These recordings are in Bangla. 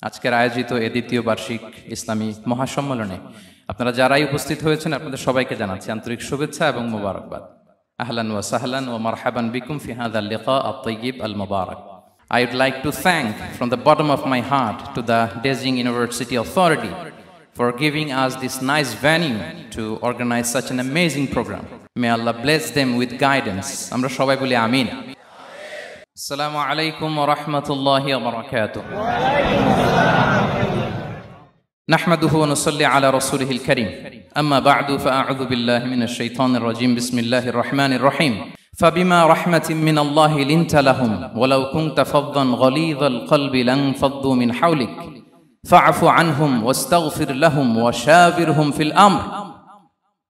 আজকের আয়োজিত এ দ্বিতীয় বার্ষিক ইসলামী মহাসম্মেলনে আপনারা যারাই উপস্থিত হয়েছেন আপনাদের সবাইকে জানাচ্ছি আন্তরিক শুভেচ্ছা এবং মোবারকবাদ। আহলান ওয়া সাহলান ওয়া মারহাবান বিকুম ফি হাযাল লিকা আত-তাইয়্যিব আল-মুবারাক। I would like to thank from the bottom of my heart to the Beijing University Authority for giving us this nice venue to organize such an amazing program. May Allah bless them with guidance. Amra shobai boli amin. Assalamu alaikum wa rahmatullahi wa barakatuh. نحمده ونصلي على رسوله الكريم أما بعد فأعوذ بالله من الشيطان الرجيم بسم الله الرحمن الرحيم فبما رحمة من الله لنت لهم ولو كنت فظا غليظ القلب لانفضوا من حولك فاعف عنهم واستغفر لهم وشاورهم في الأمر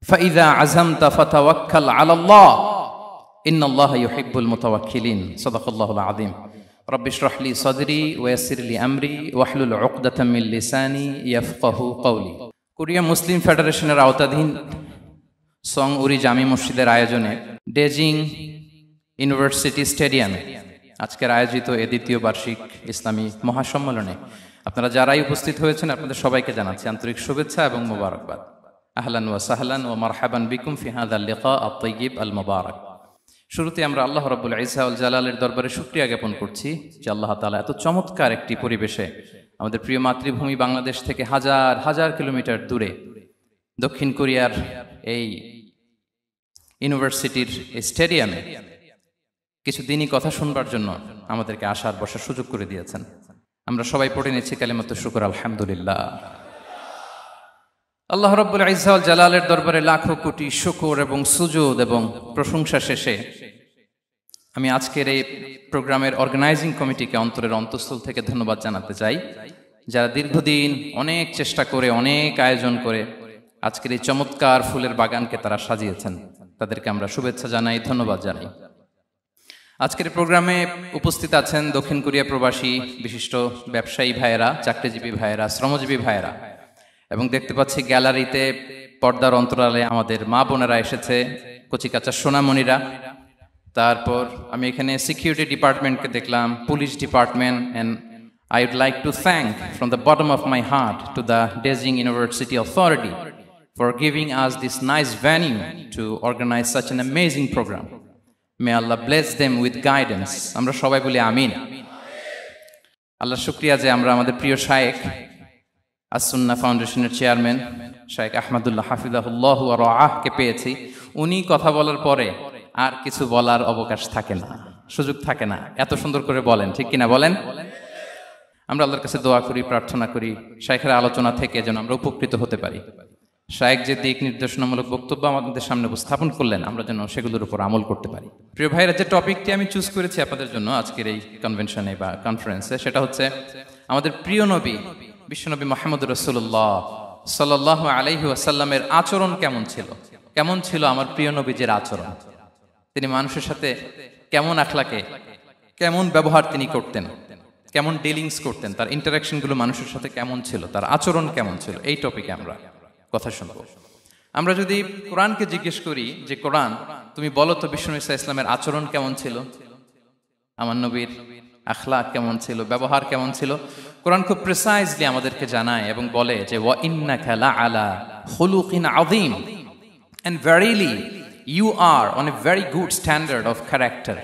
فإذا عزمت فتوكل على الله إن الله يحب المتوكلين صدق الله العظيم رب اشرح لي صدري ويسر لي أمري واحلل عقدة من لساني يفقه قولي Korea মুসলিম ফেডারেশনের আওতাধীন সং উরি জামি মসজিদের আয়োজনে বেজিং ইউনিভার্সিটি স্টেডিয়ামে আজকের আয়োজিত এ দ্বিতীয় বার্ষিক ইসলামী মহাসম্মেলনে আপনারা যারাই উপস্থিত হয়েছেন আপনাদের সবাইকে জানাচ্ছি আন্তরিক শুভেচ্ছা এবং মোবারকবাদ। আহলান ওয়া সাহলান ওয়া মারহাবান বিকুম ফি হাযাল লিকা আত-তাইয়্যিব আল-মুবারাক। শুরুতে আমরা আল্লাহ রাব্বুল ইজ্জা ওয়াল জালালের দরবারে শুকরিয়া জ্ঞাপন করছি যে আল্লাহ তাআলা এত চমৎকার একটি পরিবেশে আমাদের প্রিয় মাতৃভূমি বাংলাদেশ থেকে হাজার হাজার কিলোমিটার দূরে দক্ষিণ কোরিয়ার এই ইউনিভার্সিটির স্টেডিয়ামে কিছু দিনই কথা শুনবার জন্য আমাদেরকে আসার বসার সুযোগ করে দিয়েছেন। আমরা সবাই পড়ে নিচ্ছি কালিমাতুশ শুকর আলহামদুলিল্লাহ। আল্লাহ রাব্বুল ইজ্জা ওয়াল জালালের দরবারে লাখো কোটি শুকর এবং সুজুদ এবং প্রশংসা শেষে আমি আজকের এই প্রোগ্রামের অর্গানাইজিং কমিটিকে অন্তরের অন্তঃস্থল থেকে ধন্যবাদ জানাতে চাই, যারা দীর্ঘদিন অনেক চেষ্টা করে অনেক আয়োজন করে আজকের এই চমৎকার ফুলের বাগানকে তারা সাজিয়েছেন। তাদেরকে আমরা শুভেচ্ছা জানাই, ধন্যবাদ জানাই। আজকের প্রোগ্রামে উপস্থিত আছেন দক্ষিণ কোরিয়া প্রবাসী বিশিষ্ট ব্যবসায়ী ভাইয়েরা, চাকরিজীবী ভাইয়েরা, শ্রমজীবী ভাইয়েরা, এবং দেখতে পাচ্ছি গ্যালারিতে পর্দার অন্তরালে আমাদের মা বোনেরা এসেছে, কচিকাচা সোনামণিরা। তারপর আমি এখানে সিকিউরিটি ডিপার্টমেন্টকে দেখলাম, police department, and I would like to thank from the bottom of my heart to the Beijing University Authority for giving us this nice venue to organize such an amazing program. May Allah bless them with guidance. Amra shobai boli amin. Allah shukriya je amra amader priyo shaykh as-Sunnah ফাউন্ডেশনের চেয়ারম্যান শাইখ আহমদুল্লাহ হাফিজাহুল্লাহ ওয়া রাআহ কে পেয়েছি। উনি কথা বলার পরে আর কিছু বলার অবকাশ থাকে না, সুযোগ থাকে না, এত সুন্দর করে বলেন, ঠিক কিনা বলেন? আমরা আল্লাহর কাছে দোয়া করি, প্রার্থনা করি শাইখের আলোচনা থেকে যেন আমরা উপকৃত হতে পারি। শাইখ যে দিক নির্দেশনামূলক বক্তব্য আমাদের সামনে উপস্থাপন করলেন আমরা যেন সেগুলোর উপর আমল করতে পারি। প্রিয় ভাইরা, যে টপিকটি আমি চুজ করেছি আপনাদের জন্য আজকের এই কনভেনশনে বা কনফারেন্সে, সেটা হচ্ছে আমাদের প্রিয় নবী বিশ্বনবী মুহাম্মদুর রাসূলুল্লাহ সাল্লাল্লাহু আলাইহি ওয়াসাল্লামের আচরণ কেমন ছিল। কেমন ছিল আমার প্রিয় নবীজির আচরণ? তিনি মানুষের সাথে কেমন আখলাকে, কেমন ব্যবহার তিনি করতেন, কেমন ডিলিংস করতেন, তার ইন্টারাকশনগুলো মানুষের সাথে কেমন ছিল, তার আচরণ কেমন ছিল, এই টপিকে আমরা কথা শুনব। আমরা যদি কোরআনকে জিজ্ঞেস করি যে কোরআন তুমি বলো তো বিশ্বনবী সাল্লাল্লাহু আলাইহি ওয়াসাল্লামের আচরণ কেমন ছিল, আমার নবীর আখলাক কেমন ছিল, ব্যবহার কেমন ছিল, কোরআন খুব প্রিসাইজলি আমাদেরকে জানায় এবং বলে যে ওয়া ইন্নাকা লাআলা খুলুকিন আযীম, and verily you are on a very good standard of character.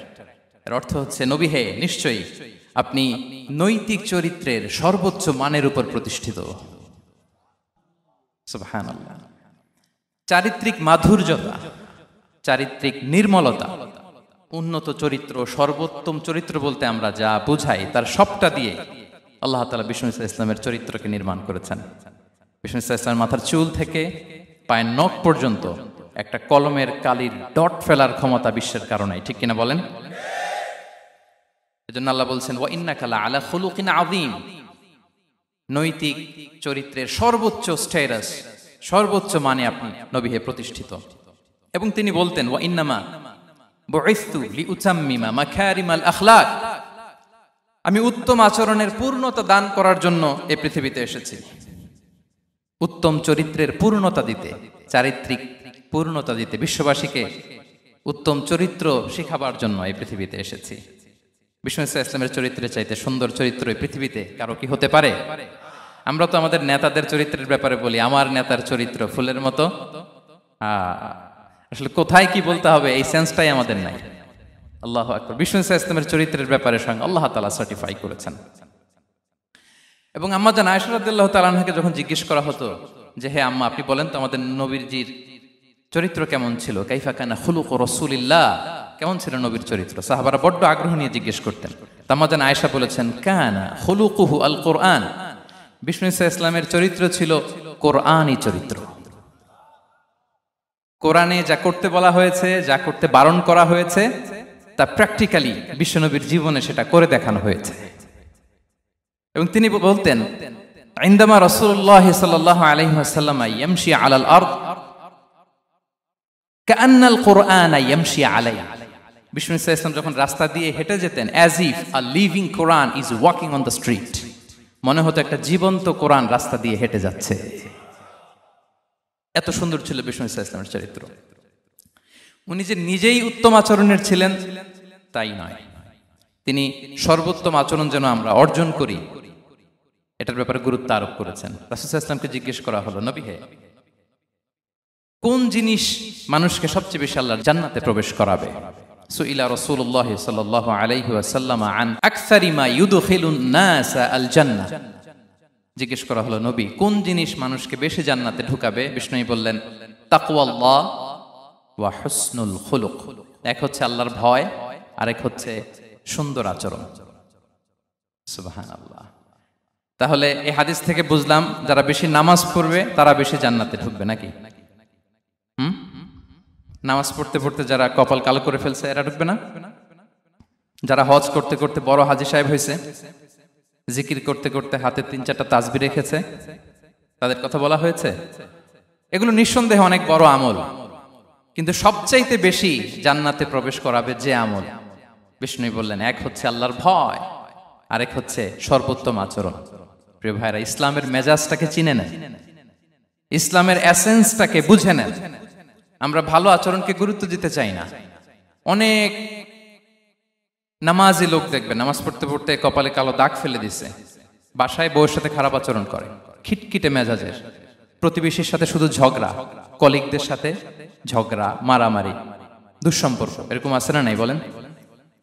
এর অর্থ হচ্ছে নবী হে, নিশ্চয়ই আপনি নৈতিক চরিত্রের সর্বোচ্চ মানের উপর প্রতিষ্ঠিত। সুবহানাল্লাহ। চারিত্রিক মাধুর্যতা, চারিত্রিক নির্মলতা, উন্নত চরিত্র, সর্বোত্তম চরিত্র বলতে আমরা যা বুঝাই তার সবটা দিয়ে আল্লাহ তাআলা বিষ্ণু ইসলামের চরিত্রকে নির্মাণ করেছেন। বিষ্ণু ইসলামের মাথার চুল থেকে পায়ের নখ পর্যন্ত একটা কলমের কালির ডট ফেলার ক্ষমতা বিশ্বের কারণে, ঠিক কিনা বলেন? এজন্য আল্লাহ বলছেন ওয়া ইন্নাকা লাআলা খুলুকিন আযীম, নৈতিক চরিত্রের সর্বোচ্চ স্ট্যাটাস, সর্বোচ্চ মানে আপনি নবী হে প্রতিষ্ঠিত। এবং তিনি বলতেন ওয়া ইন্নামা বুইসতু লিউতাম্মিমা মাকারিমাল আখলাক, আমি উত্তম আচরণের পূর্ণতা দান করার জন্য এই পৃথিবীতে এসেছি, উত্তম চরিত্রের পূর্ণতা দিতে, চারিত্রিক পূর্ণতা দিতে, বিশ্ববাসীকে উত্তম চরিত্র শেখাবার জন্য এই পৃথিবীতে এসেছি। বিষ্ণু ইসলামের চরিত্রের চাইতে সুন্দর চরিত্র এই পৃথিবীতে কারো কি হতে পারে? আমরা তো আমাদের নেতাদের চরিত্রের ব্যাপারে বলি, আমার নেতার চরিত্র ফুলের মতো। আসলে কোথায় কি বলতে হবে এই সেন্সটাই আমাদের নাই। আল্লাহু আকবার। বিষ্ণু ইসলামের চরিত্রের ব্যাপারে স্বয়ং আল্লাহ তাআলা সার্টিফাই করেছেন। এবং আম্মা জান আয়েশা রাদিয়াল্লাহু তাআলা আনহাকে যখন জিজ্ঞেস করা হতো যে হে আম্মা, আপনি বলেন তো আমাদের নবীজির চরিত্র কেমন ছিল, কাইফা কানা খুলুকু রাসূলিল্লাহ, কেমন ছিল নবীর চরিত্র, সাহাবারা বড্ড আগ্রহ নিয়ে জিজ্ঞেস করতেন। আম্মা জান আয়েশা বলেছেন কানা খুলুকুহু আল কোরআন, বিষ্ণু ইসলামের চরিত্র ছিল কোরআনই চরিত্র। কোরআনে যা করতে বলা হয়েছে, যা করতে বারণ করা হয়েছে, তা প্র্যাকটিক্যালি বিশ্বনবীর জীবনে সেটা করে দেখানো হয়েছে। এবং তিনি বলতেন ইনদামা রাসূলুল্লাহ সাল্লাল্লাহু আলাইহি ওয়াসাল্লাম ইয়ামশি আলাল আরদ কাআন্নাল কুরআন ইয়ামশি আলাইহি, বিষ্ণু ইসলাম যখন রাস্তা দিয়ে হেঁটে যেতেন as if a living Quran is walking on the street, মনে হতো একটা জীবন্ত কোরআন রাস্তা দিয়ে হেঁটে যাচ্ছে। এত সুন্দর ছিল বিষ্ণু ইসলামের চরিত্র। উনি যে নিজেই উত্তম আচরণের ছিলেন তাই নয়, তিনি সর্বোত্তম আচরণ যেন আমরা অর্জন করি এটার ব্যাপারে গুরুত্ব আরোপ করেছেন। রাসূল সাল্লাল্লাহু আলাইহি ওয়াসাল্লামকে জিজ্ঞেস করা হলো, নবী হে, কোন জিনিস মানুষকে সবচেয়ে বেশি আল্লাহর জান্নাতে প্রবেশ করাবে? সুইলা রাসূলুল্লাহ সাল্লাল্লাহু আলাইহি ওয়াসাল্লাম আন আকসারি মা ইউদখিলুন নাস আল জান্নাহ, জিজ্ঞেস করা হলো নবী কোন জিনিস মানুষকে বেশি জান্নাতে ঢুকাবে? বিষ্ণু বললেন তাকওয়াল্লাহ ওয়া হুসনুল খুলুক, এক হচ্ছে আল্লাহর ভয়, আরেক হচ্ছে সুন্দর আচরণ। সুবহানাল্লাহ। তাহলে এই হাদিস থেকে বুঝলাম যারা বেশি নামাজ পড়বে তারা বেশি জান্নাতে ঢুকবে নাকি? নামাজ পড়তে পড়তে যারা কপাল কালো করে ফেলছে এরা ঢুকবে না? যারা হজ করতে করতে বড় হাজী সাহেব হয়েছে, জিকির করতে করতে হাতে 3-4টা তাসবিহ রেখেছে, তাদের কথা বলা হয়েছে। এগুলো নিঃসন্দেহে অনেক বড় আমল, কিন্তু সবচাইতে বেশি জান্নাতে প্রবেশ করাবে যে আমল, বিষ্ণু বললেন এক হচ্ছে আল্লাহর ভয়, আরেক হচ্ছে সর্বোত্তম আচরণ। প্রিয় ভাইরা, ইসলামের মেজাজটাকে চিনে নেন, ইসলামের এসেন্সটাকে বুঝে নেন। আমরা ভালো আচরণকে গুরুত্ব দিতে চাই না। অনেক নামাজি লোক দেখবে নামাজ পড়তে পড়তে কপালে কালো দাগ ফেলে দিছে, বাসায় বউয়ের সাথে খারাপ আচরণ করে, খিটখিটে মেজাজের, প্রতিবেশীর সাথে শুধু ঝগড়া, কলিগদের সাথে ঝগড়া, মারামারি, দুঃসম্পর্ক, এরকম আছে না নাই বলেন?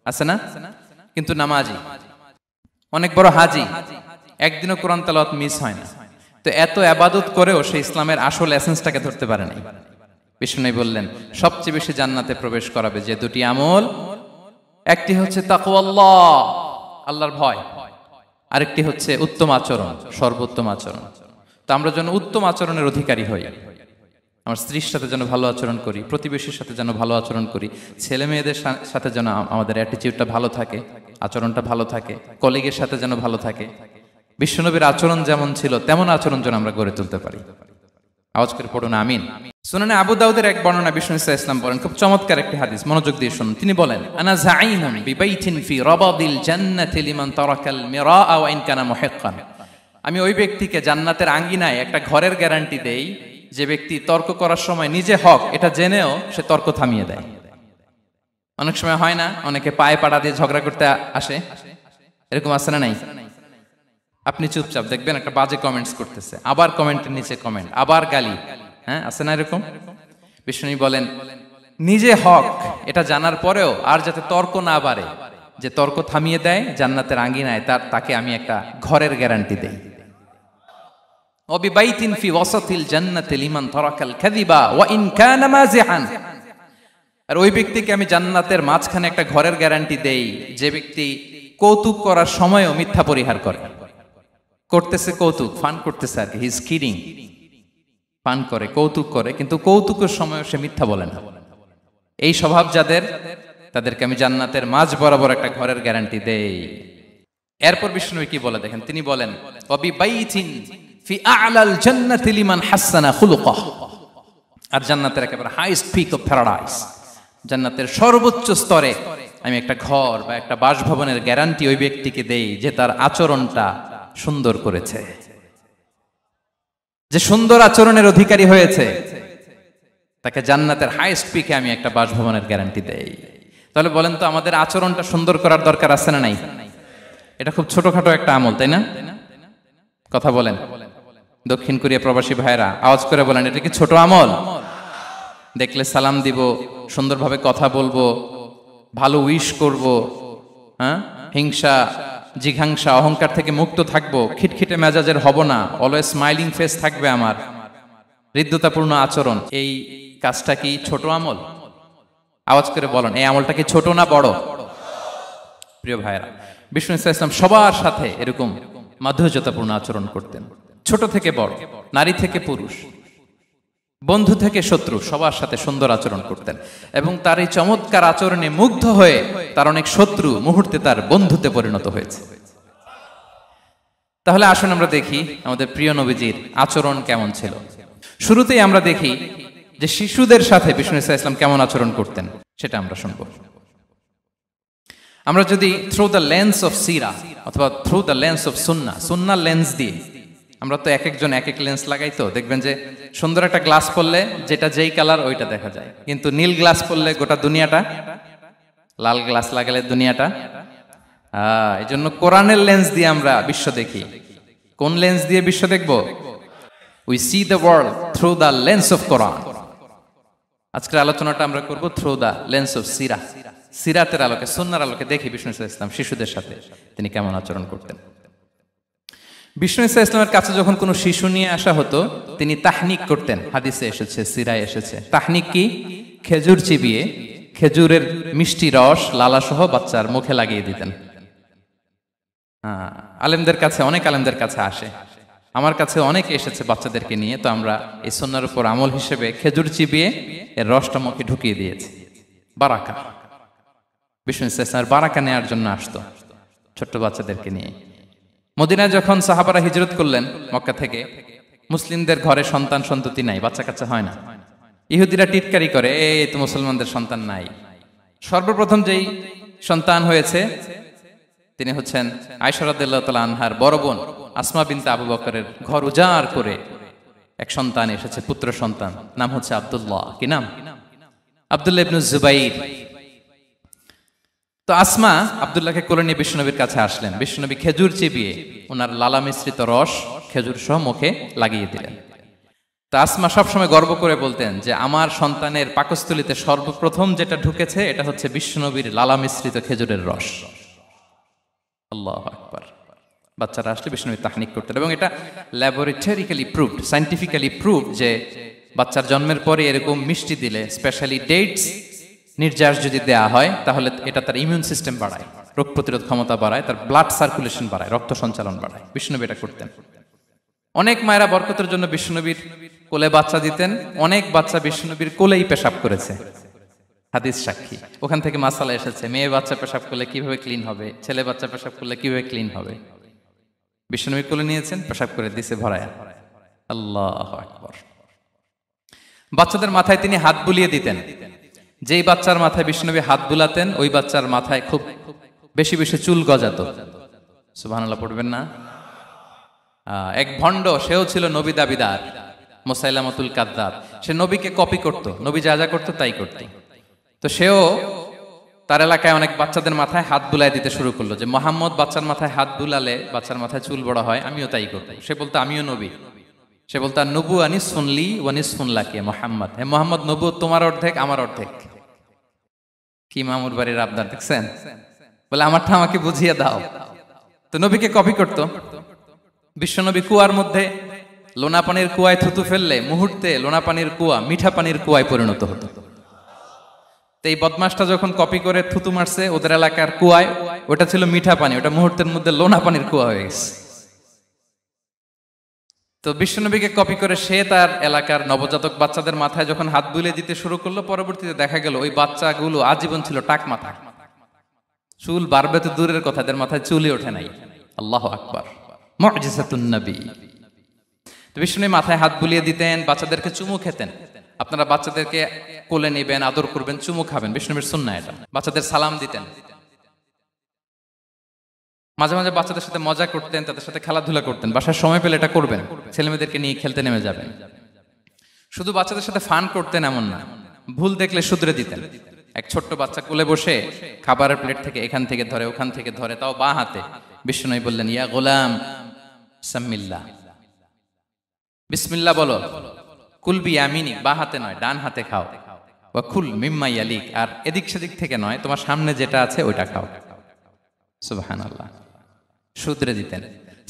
আছে না? কিন্তু নামাজি, অনেক বড় হাজি, একদিনও কোরআন তেলাওয়াত মিস হয় না, তো এত ইবাদত করেও সে ইসলামের আসল এসেন্সটাকে ধরতে পারে নাই। বিষ্ণু বললেন সবচেয়ে বেশি জান্নাতে প্রবেশ করাবে যে দুটি আমল, একটি হচ্ছে তাকওয়াল্লাহ, আল্লাহর ভয়, আরেকটি হচ্ছে উত্তম আচরণ, সর্বোত্তম আচরণ। তো আমরা যেন উত্তম আচরণের অধিকারী হই, আমার স্ত্রীর সাথে যেন ভালো আচরণ করি, প্রতিবেশীর সাথে যেন ভালো আচরণ করি, ছেলে মেয়েদের সাথে যেন আমাদের অ্যাটিটিউডটা ভালো থাকে, আচরণটা ভালো থাকে, কলিগের সাথে যেন ভালো থাকে। বিশ্বনবীর আচরণ যেমন ছিল তেমন আচরণ যেন আমরা গড়ে তুলতে পারি। আওয়াজ করে পড়ুন আমিন। সুনানে আবু দাউদের এক বর্ণনা বিষ্ণু ইসলাম বলেন, খুব চমৎকার একটি হাদিস, মনোযোগ দিয়ে শুনুন। তিনি বলেন আনা যাঈমুন বিবাইতিন ফি রাবাদিল জান্নাতি লিমান তারাকাল মিরাআ ওয়া ইন কানা মুহিক্কান, আমি ওই ব্যক্তিকে জান্নাতের আঙ্গিনায় একটা ঘরের গ্যারান্টি দেই যে ব্যক্তি তর্ক করার সময় নিজে হক এটা জেনেও সে তর্ক থামিয়ে দেয়। অনেক সময় হয় না, অনেকে পায়ে পাড়া দিয়ে ঝগড়া করতে আসে, এরকম আছে না নাই? আপনি চুপচাপ দেখবেন একটা বাজে কমেন্টস করতেছে, আবার কমেন্টের নিচে কমেন্ট, আবার গালি, হ্যাঁ আছে না এরকম? বিষ্ণু বলেন নিজে হক এটা জানার পরেও আর যাতে তর্ক না বাড়ে, যে তর্ক থামিয়ে দেয় জান্নাতের আঙ্গিনায়, তাকে আমি একটা ঘরের গ্যারান্টি দেই। ওয়াবিবাইতিন ফি ওয়াসাতিল জান্নাতি লিমান তারাকাল কাযিবা ওয়া ইন কানা মাযিহান, আর ওই ব্যক্তিকে আমি জান্নাতের মাঝখানে একটা ঘরের গ্যারান্টি দেই যে ব্যক্তি কৌতুক করার সময়ও মিথ্যা পরিহার করে। করতেছে কৌতুক, ফান করতেছে আর কি, হি ইজ কিডিং, ফান করে, কৌতুক করে, কিন্তু কৌতুকের সময় সে মিথ্যা বলে না। এই স্বভাব যাদের, তাদেরকে আমি জান্নাতের মাঝ বরাবর একটা ঘরের গ্যারান্টি দেই। এরপর বিষ্ণু কি বলে দেখেন, তিনি বলেন ওয়াবিবাইতিন ফি আ'লাল জান্নাতি লিমান হাসানা খুলুকাহ, আর জান্নাতের একেবারে হাইস্ট পিক অফ প্যারাডাইস, জান্নাতের সর্বোচ্চ স্তরে আমি একটা ঘর বা একটা বাসভবনের গ্যারান্টি ওই ব্যক্তিকে দেই যে তার আচরণটা সুন্দর করেছে, যে সুন্দর আচরণের অধিকারী হয়েছে, তাকে জান্নাতের হাইস্ট পিকে আমি একটা বাসভবনের গ্যারান্টি দেই। তাহলে বলেন তো আমাদের আচরণটা সুন্দর করার দরকার আছে না নাই? এটা খুব ছোটখাটো একটা আমল, তাই না? কথা বলেন। দক্ষিণ কোরিয়া প্রবাসী ভাইরা আওয়াজ করে বলেন, এটা কি ছোট আমল? দেখলে সালাম দিব, সুন্দরভাবে কথা বলবো, ভালো উইশ করব, হ্যাঁ, হিংসা জিঘাংসা অহংকার থেকে মুক্ত থাকবো, খিটখিটে মেজাজের হব না, অলওয়েজ স্মাইলিং ফেস থাকবে আমার, হৃদ্যতাপূর্ণ আচরণ। এই কাজটা কি ছোট আমল? আওয়াজ করে বলেন, এই আমলটা কি ছোট না বড়? প্রিয় ভাইরা, বিষ্ণু ইসলাম সবার সাথে এরকম মাধুর্যতাপূর্ণ আচরণ করতেন, ছোট থেকে বড়, নারী থেকে পুরুষ, বন্ধু থেকে শত্রু, সবার সাথে সুন্দর আচরণ করতেন। এবং তার এই চমৎকার আচরণে মুগ্ধ হয়ে তার অনেক শত্রু মুহূর্তে তার বন্ধুতে পরিণত হয়েছে। তাহলে আসুন আমরা দেখি আমাদের প্রিয় নবীজির আচরণ কেমন ছিল। শুরুতেই আমরা দেখি যে শিশুদের সাথে বিষ্ণু ইসলাম কেমন আচরণ করতেন, সেটা আমরা শুনবো। আমরা যদি থ্রু দ্য লেন্স অফ সিরা অথবা through the lens of Sunnah lens দিয়ে, আমরা তো এক একজন এক এক লেন্স লাগাই, তো দেখবেন যে সুন্দর একটা গ্লাস পরলে যেটা যেই কালার ওইটা দেখা যায়, কিন্তু নীল গ্লাস পরলে গোটা দুনিয়াটা, লাল গ্লাস লাগালে দুনিয়াটা। এই জন্য কোরআনের লেন্স দিয়ে আমরা বিশ্ব দেখি। কোন লেন্স দিয়ে বিশ্ব দেখব? We see the world through the lens of Quran. আজকের আলোচনাটা আমরা করব থ্রু দ্য লেন্স অফ সিরা, সিরাতের আলোকে, সুন্নাহর আলোকে দেখি বিষ্ণু ইসলাম শিশুদের সাথে তিনি কেমন আচরণ করতেন। বিষ্ণু ইসলামের কাছে যখন কোনো শিশু নিয়ে আসা হতো, তিনি তাহনিক করতেন। হাদিসে এসেছে, সিরায় এসেছে। তাহনিক কি? খেজুর চিবিয়ে খেজুরের মিষ্টি রস লালাসহ বাচ্চার মুখে লাগিয়ে দিতেন। আলেমদের কাছে, অনেক আলেমদের কাছে আসে, আমার কাছে অনেকে এসেছে বাচ্চাদেরকে নিয়ে, তো আমরা এই সুন্নাহর উপর আমল হিসেবে খেজুর চিবিয়ে এর রসটা মুখে ঢুকিয়ে দিয়েছি। বারাকা, বিষ্ণু ইসলামের বারাকা নেওয়ার জন্য আসতো ছোট্ট বাচ্চাদেরকে নিয়ে। মদিনায় যখন সাহাবারা হিজরত করলেন মক্কা থেকে, মুসলিমদের ঘরে সন্তান সন্ততি নাই, বাচ্চা কাচ্চা হয় না। ইহুদিরা টিটকারি করে, এই তো মুসলমানদের সন্তান নাই। সর্বপ্রথম যেই সন্তান হয়েছে তিনি হচ্ছেন আয়েশা রাদিয়াল্লাহু তাআলা আনহার বড় বোন আসমা বিনতে আবু বকরের ঘর উজাড় করে এক সন্তান এসেছে, পুত্র সন্তান, নাম হচ্ছে আব্দুল্লাহ। কি নাম? আব্দুল্লাহ ইবনে জুবাইর। তো আসমা আব্দুল্লাহকে কোলে নিয়ে বিষ্ণুনবীর কাছে আসলেন। বিষ্ণুনবী খেজুর চিবিয়ে ওনার লালা মিশ্রিত রস খেজুর সহ মুখে লাগিয়ে দিলেন। তা আসমা সবসময় গর্ব করে বলতেন যে আমার সন্তানের পাকস্থলীতে সর্বপ্রথম যেটা ঢুকেছে এটা হচ্ছে বিষ্ণুনবীর লালা মিশ্রিত খেজুরের রস। আল্লাহু আকবার। বাচ্চারা আসলে বিষ্ণুনবী তাহনিক করতেন, এবং এটা ল্যাবরেটরিক্যালি প্রুভড, সায়েন্টিফিক্যালি প্রুভড যে বাচ্চার জন্মের পরে এরকম মিষ্টি দিলে, স্পেশালি ডেটস নির্যাস যদি দেয়া হয়, তাহলে এটা তার ইমিউন সিস্টেম বাড়ায়, রোগ প্রতিরোধ ক্ষমতা বাড়ায়, তার ব্লাড সার্কুলেশন বাড়ায়, রক্ত সঞ্চালন বাড়ায়। বিষ্ণুনবী এটা করতেন। অনেক মায়েরা বরকতের জন্য বিষ্ণুনবীর কোলে বাচ্চা দিতেন। অনেক বাচ্চা বিষ্ণুনবীর কোলেই পেশাব করেছে, হাদিস সাক্ষী। ওখান থেকে মাসালা এসেছে, মেয়ে বাচ্চা পেশাব করলে কিভাবে ক্লিন হবে, ছেলে বাচ্চা পেশাব করলে কিভাবে ক্লিন হবে। বিষ্ণুনবী কোলে নিয়েছেন, পেশাব করে দিছে ভরায়া। আল্লাহু আকবার। বাচ্চাদের মাথায় তিনি হাত বুলিয়ে দিতেন। যেই বাচ্চার মাথায় বিষ্ণুনবী হাত বুলাতেন, ওই বাচ্চার মাথায় খুব বেশি বেশি চুল গজাতো। সুবহানাল্লাহ পড়বেন না? এক ভণ্ড, সেও ছিল নবী দাবিদার, মুসাইলামাতুল কাযযাব। সে নবীকে কপি করত, নবী যা যা করতো তাই করত। তো সেও তার এলাকায় অনেক বাচ্চাদের মাথায় হাত বুলাই দিতে শুরু করলো, যে মোহাম্মদ বাচ্চার মাথায় হাত বুলালে বাচ্চার মাথায় চুল বড় হয়, আমিও তাই করবো। সে বলতো আমিও নবী। সে বলতো নবু আনিস শুনলি ওয়ানিস শুনলাকে মোহাম্মদ, হে মোহাম্মদ, নবু তোমার অর্ধেক আমার অর্ধেক। কি মামুর বাড়ির আবদার দেখছেন? বলে আমারটা আমাকে বুঝিয়ে দাও। তো নবীকে কপি করতো। বিশ্বনবী কুয়ার মধ্যে লোনা পানির কুয়ায় থুতু ফেললে মুহূর্তে লোনা পানির কুয়া মিঠা পানির কুয়ায় পরিণত হতো। তো এই বদমাসটা যখন কপি করে থুতু মারছে ওদের এলাকার কুয়ায়, ওটা ছিল মিঠা পানি, ওটা মুহূর্তের মধ্যে লোনা পানির কুয়া হয়ে গেছে। তো বিশ্বনবীকে কপি করে সে তার এলাকার নবজাতক বাচ্চাদের মাথায় যখন হাত বুলিয়ে দিতে শুরু করলো, পরবর্তীতে দেখা গেল ওই বাচ্চাগুলো আজীবন ছিল টাক মাথা। চুল বাড়বে তো দূরের কথা, এদের মাথায় চুলই ওঠে নাই। আল্লাহু আকবার, মুজিজাতুন নবী। তো বিষ্ণুনবী মাথায় হাত বুলিয়ে দিতেন, বাচ্চাদেরকে চুমু খেতেন। আপনারা বাচ্চাদেরকে কোলে নেবেন, আদর করবেন, চুমু খাবেন, বিষ্ণুনবীর সুন্নাহ এটা। বাচ্চাদের সালাম দিতেন। মাঝে মাঝে বাচ্চাদের সাথে মজা করতেন, তাদের সাথে খেলাধুলা করতেন। বাসার সময় পেলে এটা করবেন, ছেলেমেয়েদেরকে নিয়ে খেলতে নেমে যাবেন। শুধু বাচ্চাদের সাথে ফান করতেন এমন না, ভুল দেখলে শুধরে দিতেন। এক ছোট্ট বাচ্চা কোলে বসে খাবারের প্লেট থেকে এখান থেকে ধরে ওখান থেকে ধরে, তাও বাঁ হাতে। বিষ্ণু বললেন, ইয়া গোলাম সাম্মিল্লাহ, বিসমিল্লাহ বলো, কুল বিয়ামিনি, বাঁ হাতে নয় ডান হাতে খাও, ওয়া কুল মিম্মা ইয়ালিক, আর এদিক সেদিক থেকে নয়, তোমার সামনে যেটা আছে ওইটা খাও। সুবহানাল্লাহ। শুধরে দিতেন।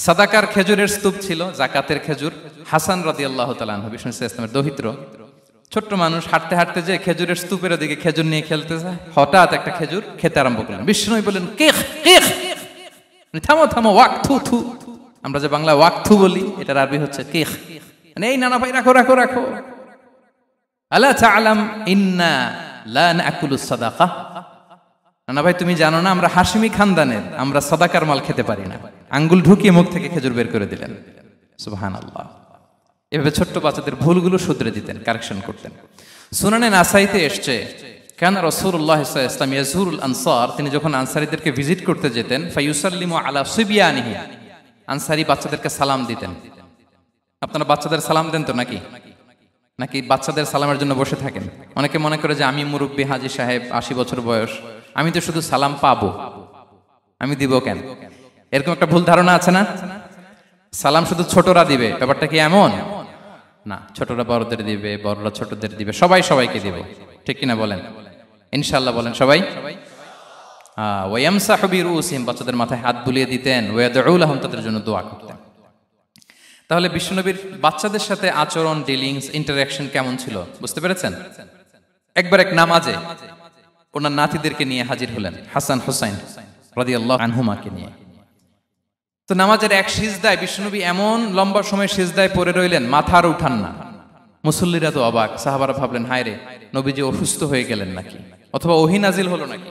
সাদাকার খেজুরের স্তূপ ছিল, জাকাতের খেজুর। হাসান রাদিয়াল্লাহু তাআলা আনহু, বিষ্ণু ইসলামের দৌহিত্র, ছোট্ট মানুষ, হাঁটতে হাঁটতে যে খেজুরের স্তূপের দিকে খেজুর নিয়ে খেলতে যায়, হঠাৎ একটা খেজুর খেতে আরম্ভ করলেন। বিষ্ণু বললেন, কেখ কেখ, থামো থামো, ওয়াক থু থু। আমরা যে বাংলা ওয়াক থু বলি, এটার আরবি হচ্ছে কেখ। এই নানা ভাই, রাখো রাখো রাখো। আলা তাআলাম ইন্না লা নাকুলুস সাদাকা, নানা ভাই তুমি জানো না আমরা হাশিমি খানদানের, আমরা সাদাকার মাল খেতে পারি না। আঙ্গুল ঢুকিয়ে মুখ থেকে খেজুর বের করে দিলেন। সুবহানাল্লাহ। এভাবে ছোট্ট বাচ্চাদের ভুলগুলো শুধরে দিতেন, কারেকশন করতেন। সুনানে নাসাইতে এসছে, কেন রাসূলুল্লাহ সাল্লাল্লাহু আলাইহি ওয়াসাল্লাম ইয়াজুরুল আনসার, তিনি যখন আনসারীদেরকে ভিজিট করতে যেতেন, ফায়ুসাল্লিমু আলা সিবিয়ানিহি, আনসারী বাচ্চাদেরকে সালাম দিতেন। আপনারা বাচ্চাদের সালাম দেন তো নাকি? নাকি বাচ্চাদের সালামের জন্য বসে থাকেন? অনেকে মনে করে যে আমি মুরব্বী হাজী সাহেব, 80 বছর বয়স, আমি তো শুধু সালাম পাবো, আমি দিব কেন? এরকম একটা ভুল ধারণা আছে না? সালাম শুধু ছোটরা দিবে, ব্যাপারটা কি এমন না? ছোটরা বড়দের দিবে, বড়রা ছোটদের দিবে, সবাই সবাইকে দিবে, ঠিক কিনা বলেন? ইনশাআল্লাহ বলেন সবাই। ওয়ায়ামসাহু বিরুসিহিম, বাচ্চাদের মাথায় হাত বুলিয়ে দিতেন। ওয়ায়াদউ লাহুম, তাদের জন্য দোয়া করতেন। তাহলে বিশ্বনবীর বাচ্চাদের সাথে আচরণ, ডিলিংস, ইন্টারঅ্যাকশন কেমন ছিল বুঝতে পেরেছেন? একবার এক নামাজে ওনার নাতিদেরকে নিয়ে হাজির হলেন, হাসান হুসাইন রাদিয়াল্লাহু আনহুমাকে নিয়ে। তো নামাজের এক সিজদায় বিশ্বনবী এমন লম্বা সময় সিজদায় পড়ে রইলেন, মাথা আর উঠান না। মুসল্লিরা তো অবাক, সাহাবারা ভাবলেন, হায় রে, নবীজি অসুস্থ হয়ে গেলেন নাকি, অথবা ওহী নাজিল হলো নাকি।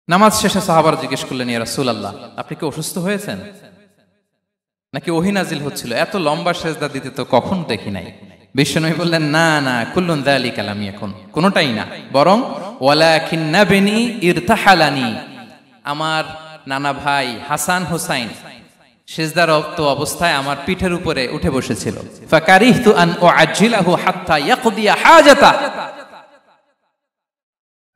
নামাজ শেষে সাহাবারা জিজ্ঞেস করলেন, ইয়া রাসূলুল্লাহ, আপনি কি অসুস্থ হয়েছেন নাকি ওহী নাজিল হচ্ছিল? এত লম্বা সিজদা দিতে তো কখন দেখি নাই। বিশ্বনবী বললেন, না না, কুল্লুন যালিকা লাম ইয়াকুন, কোনটাই না, বরং ওয়ালাকিন নাবনি ইরতাহালানি, আমার নানা ভাই হাসান হুসাইন সিজদারত অবস্থায় আমার পিঠের উপরে উঠে বসেছিল। ফাকারিহতু আন উআজ্জিলাহু হাত্তা ইয়াকদিয়া হাজাতা,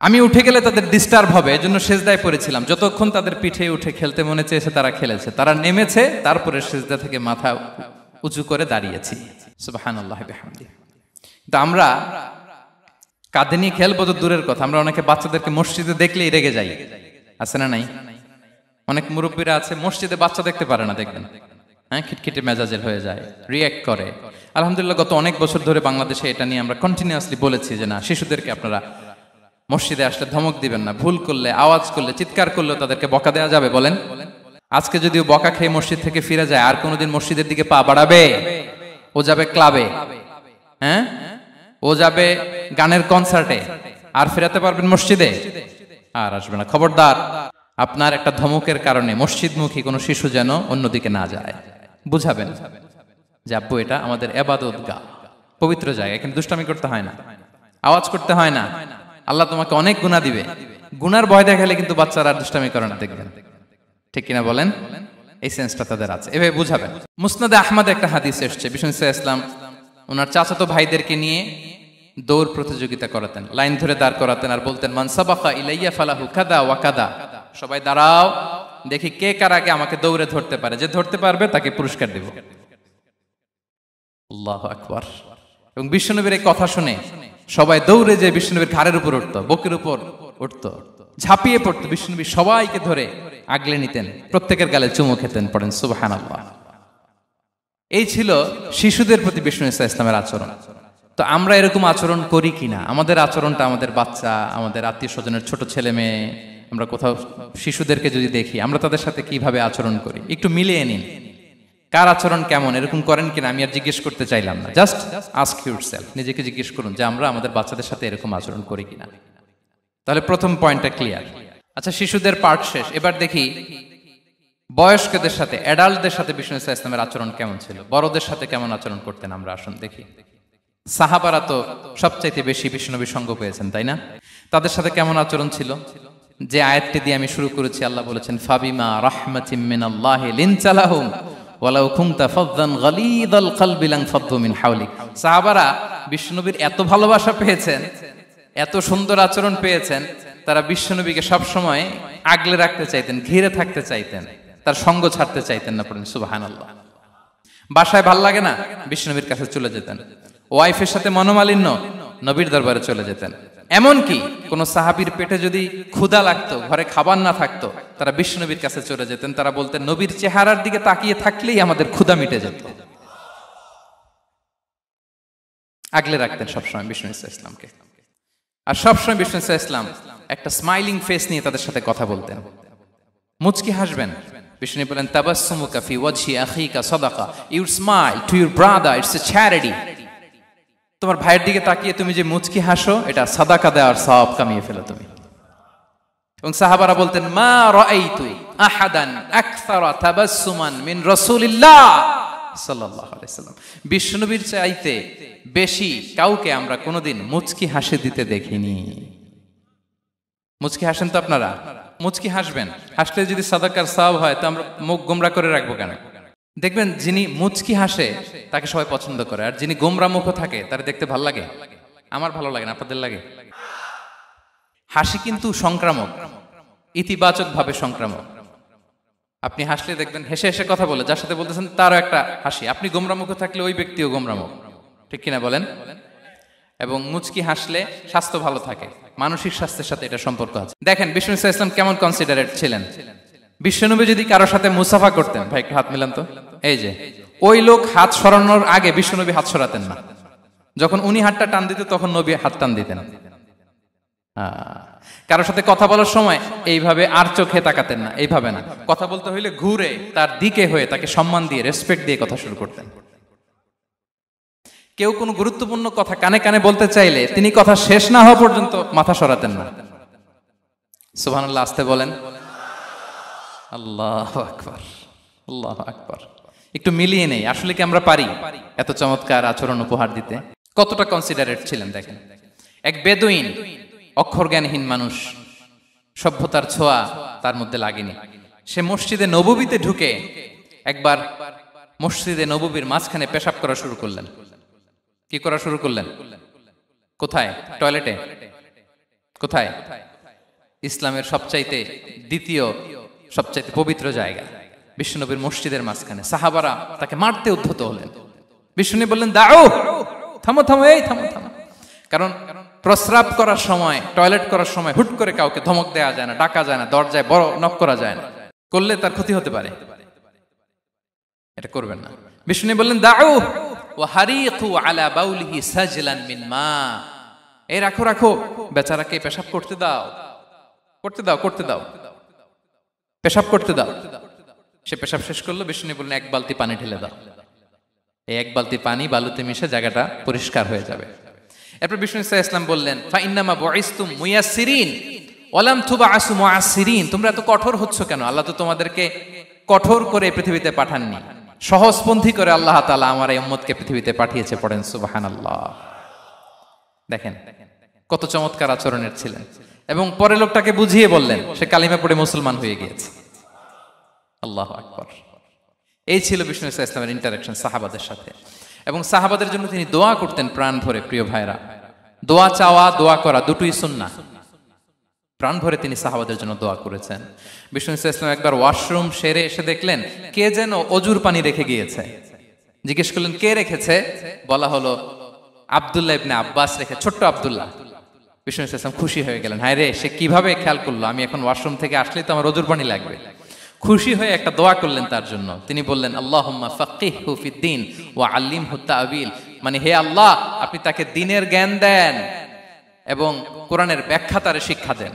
আমি উঠে গেলে তাদের ডিস্টার্ব হবে, এজন্য সিজদায় পড়েছিলাম। যতক্ষণ তাদের পিঠে উঠে খেলতে মনে চেয়েছে তারা খেলেছে, তারা নেমেছে, তারপরে সিজদা থেকে মাথা উঁচু করে দাঁড়িয়েছি। সুবহানাল্লাহ বিহামদিহি। তো আমরা কাঁধে নিয়ে খেলবো তো দূরের কথা, আমরা অনেকে বাচ্চাদেরকে মসজিদে দেখলেই রেগে যাই, আছে না নাই? অনেক মুরব্বীরা আছে মসজিদে বাচ্চা দেখতে পারে না, দেখবেন, হ্যাঁ, খিটখিটে মেজাজের হয়ে যায়, রিয়্যাক্ট করে। আলহামদুলিল্লাহ গত অনেক বছর ধরে বাংলাদেশে এটা নিয়ে আমরা কন্টিনিউয়াসলি বলেছি যে না, শিশুদেরকে আপনারা মসজিদে আসলে ধমক দিবেন না, ভুল করলে, আওয়াজ করলে, চিৎকার করলে তাদেরকে বকা দেওয়া যাবে? বলেন। আজকে যদিও বকা খেয়ে মসজিদ থেকে ফিরে যায়, আর কোনোদিন মসজিদের দিকে পা বাড়াবে? ও যাবে ক্লাবে, হ্যাঁ, ও যাবে গানের কনসার্টে, আর ফেরাতে পারবেন মসজিদে? আর আসবে না। খবরদার, আপনার একটা ধমকের কারণে মসজিদমুখী কোনো শিশু যেন অন্যদিকে না যায়। বুঝাবেন যে আব্বু, এটা আমাদের ইবাদতগাহ, পবিত্র জায়গা, এখানে দুষ্টামি করতে হয় না, আওয়াজ করতে হয় না, আল্লাহ তোমাকে অনেক গুনাহ দিবে। গুনার ভয় দেখালে কিন্তু বাচ্চারা দুষ্টামি করে না, দেখবেন, ঠিক কিনা বলেন? এই সেন্সটা তাদের আছে, এভাবে বুঝাবেন। মুসনাদে আহমদ একটা হাদিস এসছে, বিষ্ণু ইসলাম ওনার চাচাতো ভাইদেরকে নিয়ে দৌড় প্রতিযোগিতা করাতেন, লাইন ধরে দাঁড় করাতেন, আর বলতেন, মান সাবাকা ইলাইয়া ফালাহু কাদা ওয়া কাদা, সবাই দাঁড়াও, দেখি কে কার আগে আমাকে দৌড়ে ধরতে পারে, যে ধরতে পারবে তাকে পুরস্কার দেব। আল্লাহু আকবার। এবং বিশ্বনবীর এই কথা শুনে সবাই দৌড়ে যে বিশ্বনবীর ঘাড়ের উপর উঠতো, বুকের উপর উঠতো, ঝাঁপিয়ে পড়তো, বিশ্বনবী সবাইকে ধরে আগলে নিতেন, প্রত্যেকের গালে চুমু খেতেন। পড়েন সুবহানাল্লাহ। এই ছিল শিশুদের প্রতি বিষ্ণু ইসলামের আচরণ। তো আমরা এরকম আচরণ করি কিনা? আমাদের আচরণটা আমাদের বাচ্চা, আমাদের আত্মীয় স্বজনের ছোট ছেলে মেয়ে, আমরা কোথাও শিশুদেরকে যদি দেখি, আমরা তাদের সাথে কিভাবে আচরণ করি, একটু মিলিয়ে নিন কার আচরণ কেমন। এরকম করেন কিনা আমি আর জিজ্ঞেস করতে চাইলাম না, জাস্ট আস্ক ইউরসেলফ, নিজেকে জিজ্ঞেস করুন যে আমরা আমাদের বাচ্চাদের সাথে এরকম আচরণ করি কিনা। তাহলে প্রথম পয়েন্টটা ক্লিয়ার। আচ্ছা, শিশুদের পার্ট শেষ, এবার দেখি বয়স্কদের সাথে, অ্যাডাল্টদের সাথে বিষ্ণু ইসলামের আচরণ কেমন ছিল, বড়দের সাথে কেমন আচরণ করতেন আমরা। আসুন দেখি। সাহাবারা তো সবচাইতে বেশি বিষ্ণুনবীর সঙ্গ পেয়েছেন, তাই না? তাদের সাথে কেমন আচরণ ছিল? যে আয়াতটি দিয়ে আমি শুরু করেছি, আল্লাহ বলেছেন, ফাবিমা রাহমাতিম মিনাল্লাহি লিনতা লাহুম ওয়ালাউ কুনতা ফাযযান গালিযাল কলবি লানফাদ্দু মিন হাওলিক। সাহাবারা বিষ্ণুনবীর এত ভালোবাসা পেয়েছেন এত সুন্দর আচরণ পেয়েছেন, তারা বিশ্বনবীকে সবসময় আগলে রাখতে চাইতেন, ঘিরে থাকতে চাইতেন, তার সঙ্গ ছাড়তে চাইতেন না। পড়েন সুবহানাল্লাহ। বাসায় ভাল লাগে না, বিশ্বনবীর কাছে চলে যেতেন। ওয়াইফের সাথে মনোমালিন্য, নবীর দরবারে চলে যেতেন। এমনকি কোন সাহাবীর পেটে যদি ক্ষুধা লাগতো, ঘরে খাবার না থাকতো, তারা বিশ্বনবীর কাছে চলে যেতেন। তারা বলতেন, নবীর চেহারার দিকে তাকিয়ে থাকলেই আমাদের ক্ষুধা মিটে যেত। আগলে রাখতেন সবসময় বিষ্ণু ইসলামকে। আর সবসময় বিষ্ণু ইসলাম একটা স্মাইলিং ফেস নিয়ে তাদের সাথে কথা বলতেন, মুচকি হাসবেন। বিষ্ণু বলেন, তাবাসসুমুকা ফি ওয়াজহি আখিকা সাদাকা, you smile to your brother, it's a charity. তোমার ভাইয়ের দিকে তাকিয়ে তুমি যে মুচকি হাসো, এটা সাদাকা দেওয়ার সওয়াব কামিয়ে ফেলো তুমি। এবং সাহাবারা বলতেন, মা রাআইতু আহাদান আকসারা তাবাসসুমান মিন রাসূলিল্লাহ সাল্লাল্লাহু আলাইহি ওয়াসাল্লাম। বিশ্বনবীর চাইতে বেশি কাউকে আমরা কোনোদিন মুচকি হাসি দিতে দেখিনি। মুচকি হাসেন তো আপনারা? মুচকি হাসবেন। হাসলে যদি সাদাকার সওয়াব হয়, তো আমরা মুখ গোমরা করে রাখবো কেন? দেখবেন, যিনি মুচকি হাসে তাকে সবাই পছন্দ করে, আর যিনি গোমরা মুখ থাকে তার দেখতে ভালো লাগে। আমার ভালো লাগে না, আপনাদের লাগে? হাসি কিন্তু সংক্রামক, ইতিবাচক ভাবে সংক্রামক। আপনি হাসলে দেখবেন হেসে হেসে কথা বলে, যার সাথে বলতেছেন তারও একটা হাসি। আপনি গোমরা মুখ থাকলে ওই ব্যক্তিও গোমরা মুখ, ঠিক কিনা বলেন? এবং মুচকি হাসলে স্বাস্থ্য ভালো থাকে, মানসিক স্বাস্থ্যের সাথে এটা সম্পর্ক আছে। দেখেন বিষ্ণু ইসলাম কেমন কনসিডারেট ছিলেন। বিশ্বনবী যদি কারোর সাথে মুসাফা করতেন, ভাই একটু হাত মিলান তো, এই যে ওই লোক হাত সরানোর আগে বিশ্বনবী হাত সরাতেন না। যখন উনি হাতটা টান দিতেন, তখন নবী হাত টান দিতেন। কারোর সাথে কথা বলার সময় এইভাবে আর চোখে তাকাতেন না, এইভাবে না। কথা বলতে হইলে ঘুরে তার দিকে হয়ে তাকে সম্মান দিয়ে, রেসপেক্ট দিয়ে কথা শুরু করতেন। কেউ কোনো গুরুত্বপূর্ণ কথা কানে কানে বলতে চাইলে তিনি কথা শেষ না হওয়া পর্যন্ত মাথা সরাতেন না। সুবহানাল্লাহ, আস্তে বলেন। আল্লাহু আকবার, আল্লাহু আকবার। একটু মিলিয়ে নেই, আসলে কি আমরা পারি এত চমৎকার আচরণ উপহার দিতে? কতটা কনসিডারেট ছিলেন দেখেন। এক বেদুইন, অক্ষর জ্ঞানহীন মানুষ, সভ্যতার ছোঁয়া তার মধ্যে লাগেনি। সে মসজিদে নববীতে ঢুকে একবার মসজিদে নববীর মাঝখানে পেশাব করা শুরু করলেন। কি করা শুরু করলেন? কোথায়? টয়লেটে? কোথায়? ইসলামের সবচাইতে দ্বিতীয় সবচাইতে পবিত্র জায়গা, বিশ্বনবীর মসজিদের মাঝখানে। সাহাবারা তাকে মারতে উদ্ধত হলেন। বিশ্বনবী বললেন, দাও, থামো থামো, এই থামো থামো। কারণ প্রস্রাব করার সময়, টয়লেট করার সময় হুট করে কাউকে ধমক দেওয়া যায় না, ডাকা যায় না, দরজায় বড় নক করা যায় না, করলে তার ক্ষতি হতে পারে। এটা করবেন না। বিষ্ণু বললেন, দাও ওয়া হারিকু আলা বাউলিহি সাজলান মিন মা। এই রাখো রাখো, বেচারাকে পেশাব করতে দাও, করতে দাও, করতে দাও, পেশাব করতে দাও। সে পেশাব শেষ করলো। বিষ্ণু বললেন, এক বালতি পানি ঢেলে দাও। এই এক বালতি পানি বালুতে মিশে জায়গাটা পরিষ্কার হয়ে যাবে। এরপর বিষ্ণু ইসলাম বললেন, ফাইন্নামা বুইসতুম মুয়াসসিরিন ওয়ালাম তুবআসু মুআসসিরিন। তোমরা এত কঠোর হচ্ছ কেন? আল্লাহ তো তোমাদেরকে কঠোর করে পৃথিবীতে পাঠাননি, সহজপন্থী করে আল্লাহ তাআলা আমার এই উম্মতকে পৃথিবীতে পাঠিয়েছে। পড়েন সুবহানাল্লাহ। দেখেন কত চমৎকার আচরণের ছিলেন। এবং পরে লোকটাকে বুঝিয়ে বললেন, সে কালিমা পড়ে মুসলমান হয়ে গিয়েছে। আল্লাহু আকবার। এই ছিল বিষ্ণু ইসলামের ইন্টারাকশন সাহাবাদের সাথে। এবং সাহাবাদের জন্য তিনি দোয়া করতেন প্রাণ ভরে। প্রিয় ভাইরা, দোয়া চাওয়া, দোয়া করা দুটোই সুন্নাহ। প্রাণ ভরে তিনি সাহাবাদের জন্য দোয়া করেছেন। বিষ্ণু ইসলাম একবার ওয়াশরুম সেরে এসে দেখলেন কে যেন অজুর পানি রেখে গিয়েছে। জিজ্ঞেস করলেন, কে রেখেছে? বলা হলো, আব্দুল্লাহ ইবনে আব্বাস রেখে, ছোট্ট আব্দুল্লাহ। বিষ্ণু ইসলাম খুশি হয়ে গেলেন, হায় রে, সে কিভাবে খেয়াল করলো, আমি এখন ওয়াশরুম থেকে আসলেই তো আমার অজুর পানি লাগবে। খুশি হয়ে একটা দোয়া করলেন তার জন্য। তিনি বললেন, আল্লাহুম্মা ফাক্কিহহু ফিদ্দীন ওয়া আল্লিমহু তা'ওয়িল। মানে হে আল্লাহ, আপনি তাকে দ্বীনের জ্ঞান দেন এবং কোরআনের ব্যাখ্যা তারে শিক্ষা দেন।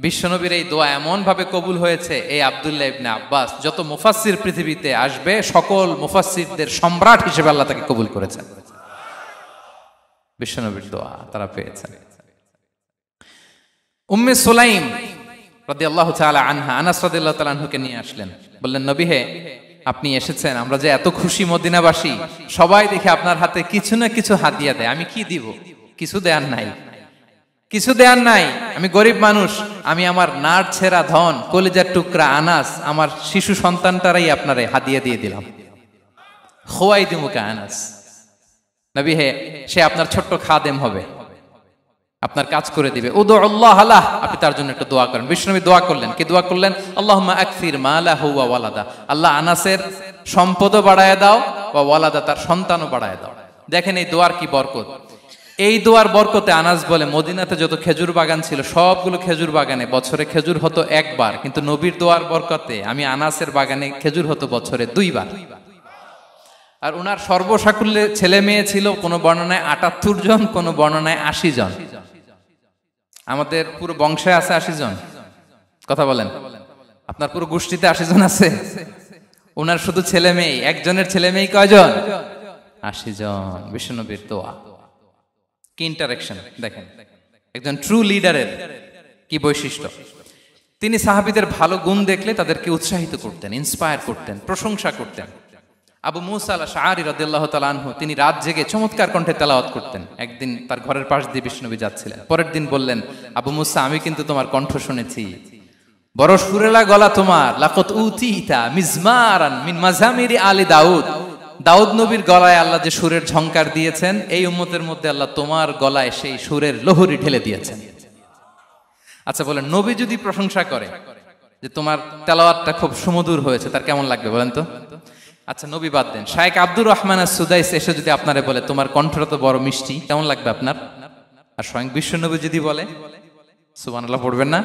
বিশ্বনবীর এই দোয়া এমন ভাবে কবুল হয়েছে, এই আব্দুল্লাহ ইবনে আব্বাস যত মুফাসসির পৃথিবীতে আসবে, সকল মুফাসসিরদের সম্রাট হিসেবে আল্লাহ তাকে কবুল করেছেন। বিশ্বনবীর দোয়া তারা পেয়েছেন। উম্মে সুলাইম রাদিয়াল্লাহু তাআলা আনহা, আনাস রাদিয়াল্লাহু তাআলা আনহুকে নিয়ে আসলেন। বললেন, নবী হে, আপনি এসেছেন, আমরা যে এত খুশি মদিনাবাসী, সবাই দেখে আপনার হাতে কিছু না কিছু হাদিয়া দেয়। আমি কি দিব? কিছু দেয়ার নাই, কিছু দেয়ার নাই। আমি গরিব মানুষ, আমি আমার নাড় ছেঁড়া ধন, কলিজার টুকরা আনাস, আমার শিশু সন্তানটারাই আপনারে হাদিয়া দিয়ে দিলাম। খুয়াইদুমুকা আনাস, নবী হে, সে আপনার ছোট্ট খাদেম হবে। আপনার কাজ করে দিবে। উদুল্লাহ আলাহ, আপনি তার জন্য একটা দোয়া করেন। বিশ্বনবী দোয়া করলেন, কি দোয়া করলেন? আল্লাহুম্মা আকসির মালাহু ওয়া ওয়ালাদা, আল্লাহ আনাসের সম্পদও বাড়ায় দাও, ওয়া ওয়ালাদা, তার সন্তানও বাড়ায় দাও। দেখেন এই দোয়ার কি বরকত। এই দোয়ার বরকতে আনাস বলে মদিনাতে যত খেজুর বাগান ছিল সবগুলো খেজুর বাগানে বছরে খেজুর হতো একবার, কিন্তু নবীর দোয়ার বরকতে আমি আনাসের বাগানে খেজুর হতো বছরে 2 বার। আর উনার সর্বসাকুল্যে ছেলে মেয়ে ছিল, কোন বর্ণনায় 78 জন, কোন বর্ণনায় 80 জন। আমাদের পুরো বংশে আছে 80 জন, কথা বলেন। আপনার পুরো গোষ্ঠীতে 80 জন আছে? উনার শুধু ছেলে মেয়ে, একজনের ছেলে মেয়ে কয়জন? 80 জন। বিশ্বনবীর দোয়া কি ইন্টারেকশন দেখেন, একজন ট্রু লিডারের কি বৈশিষ্ট্য। তিনি সাহাবীদের ভালো গুণ দেখলে তাদেরকে উৎসাহিত করতেন, ইন্সপায়ার করতেন, প্রশংসা করতেন। আবু মুসা আল-আশআরী রাদিয়াল্লাহু তাআলা আনহু, তিনি রাত জেগে চমৎকার কণ্ঠে তেলাওয়াত করতেন। একদিন তার ঘরের পাশ দিয়ে বিশ্বনবী যাচ্ছিলেন, পরের দিন বললেন, আবু মুসা, আমি কিন্তু তোমার কণ্ঠ শুনেছি, বড় সুরেলা গলা তোমার। লাকাত উতিতা মিজমারান মিন মাজামিরি আলি দাউদ, দাউদ নবীর গলায় আল্লাহ যে সুরের ঝংকার দিয়েছেন, এই উম্মতের মধ্যে আল্লাহ তোমার গলায় সেই সুরের লহরী ঢেলে দিয়েছেন। আচ্ছা বলেন, নবী যদি প্রশংসা করে যে তোমার তেলাওয়াতটা খুব সুমধুর হয়েছে, তার কেমন লাগবে বলেন তো? আচ্ছা নবী বাদ দেন, শায়েখ আব্দুর রহমান আস-সুদাইস এসে যদি আপনারে বলে তোমার কণ্ঠটা তো বড় মিষ্টি, কেমন লাগবে আপনার? আর স্বয়ং বিশ্বনবী যদি বলে, সুবহানাল্লাহ পড়বেন না?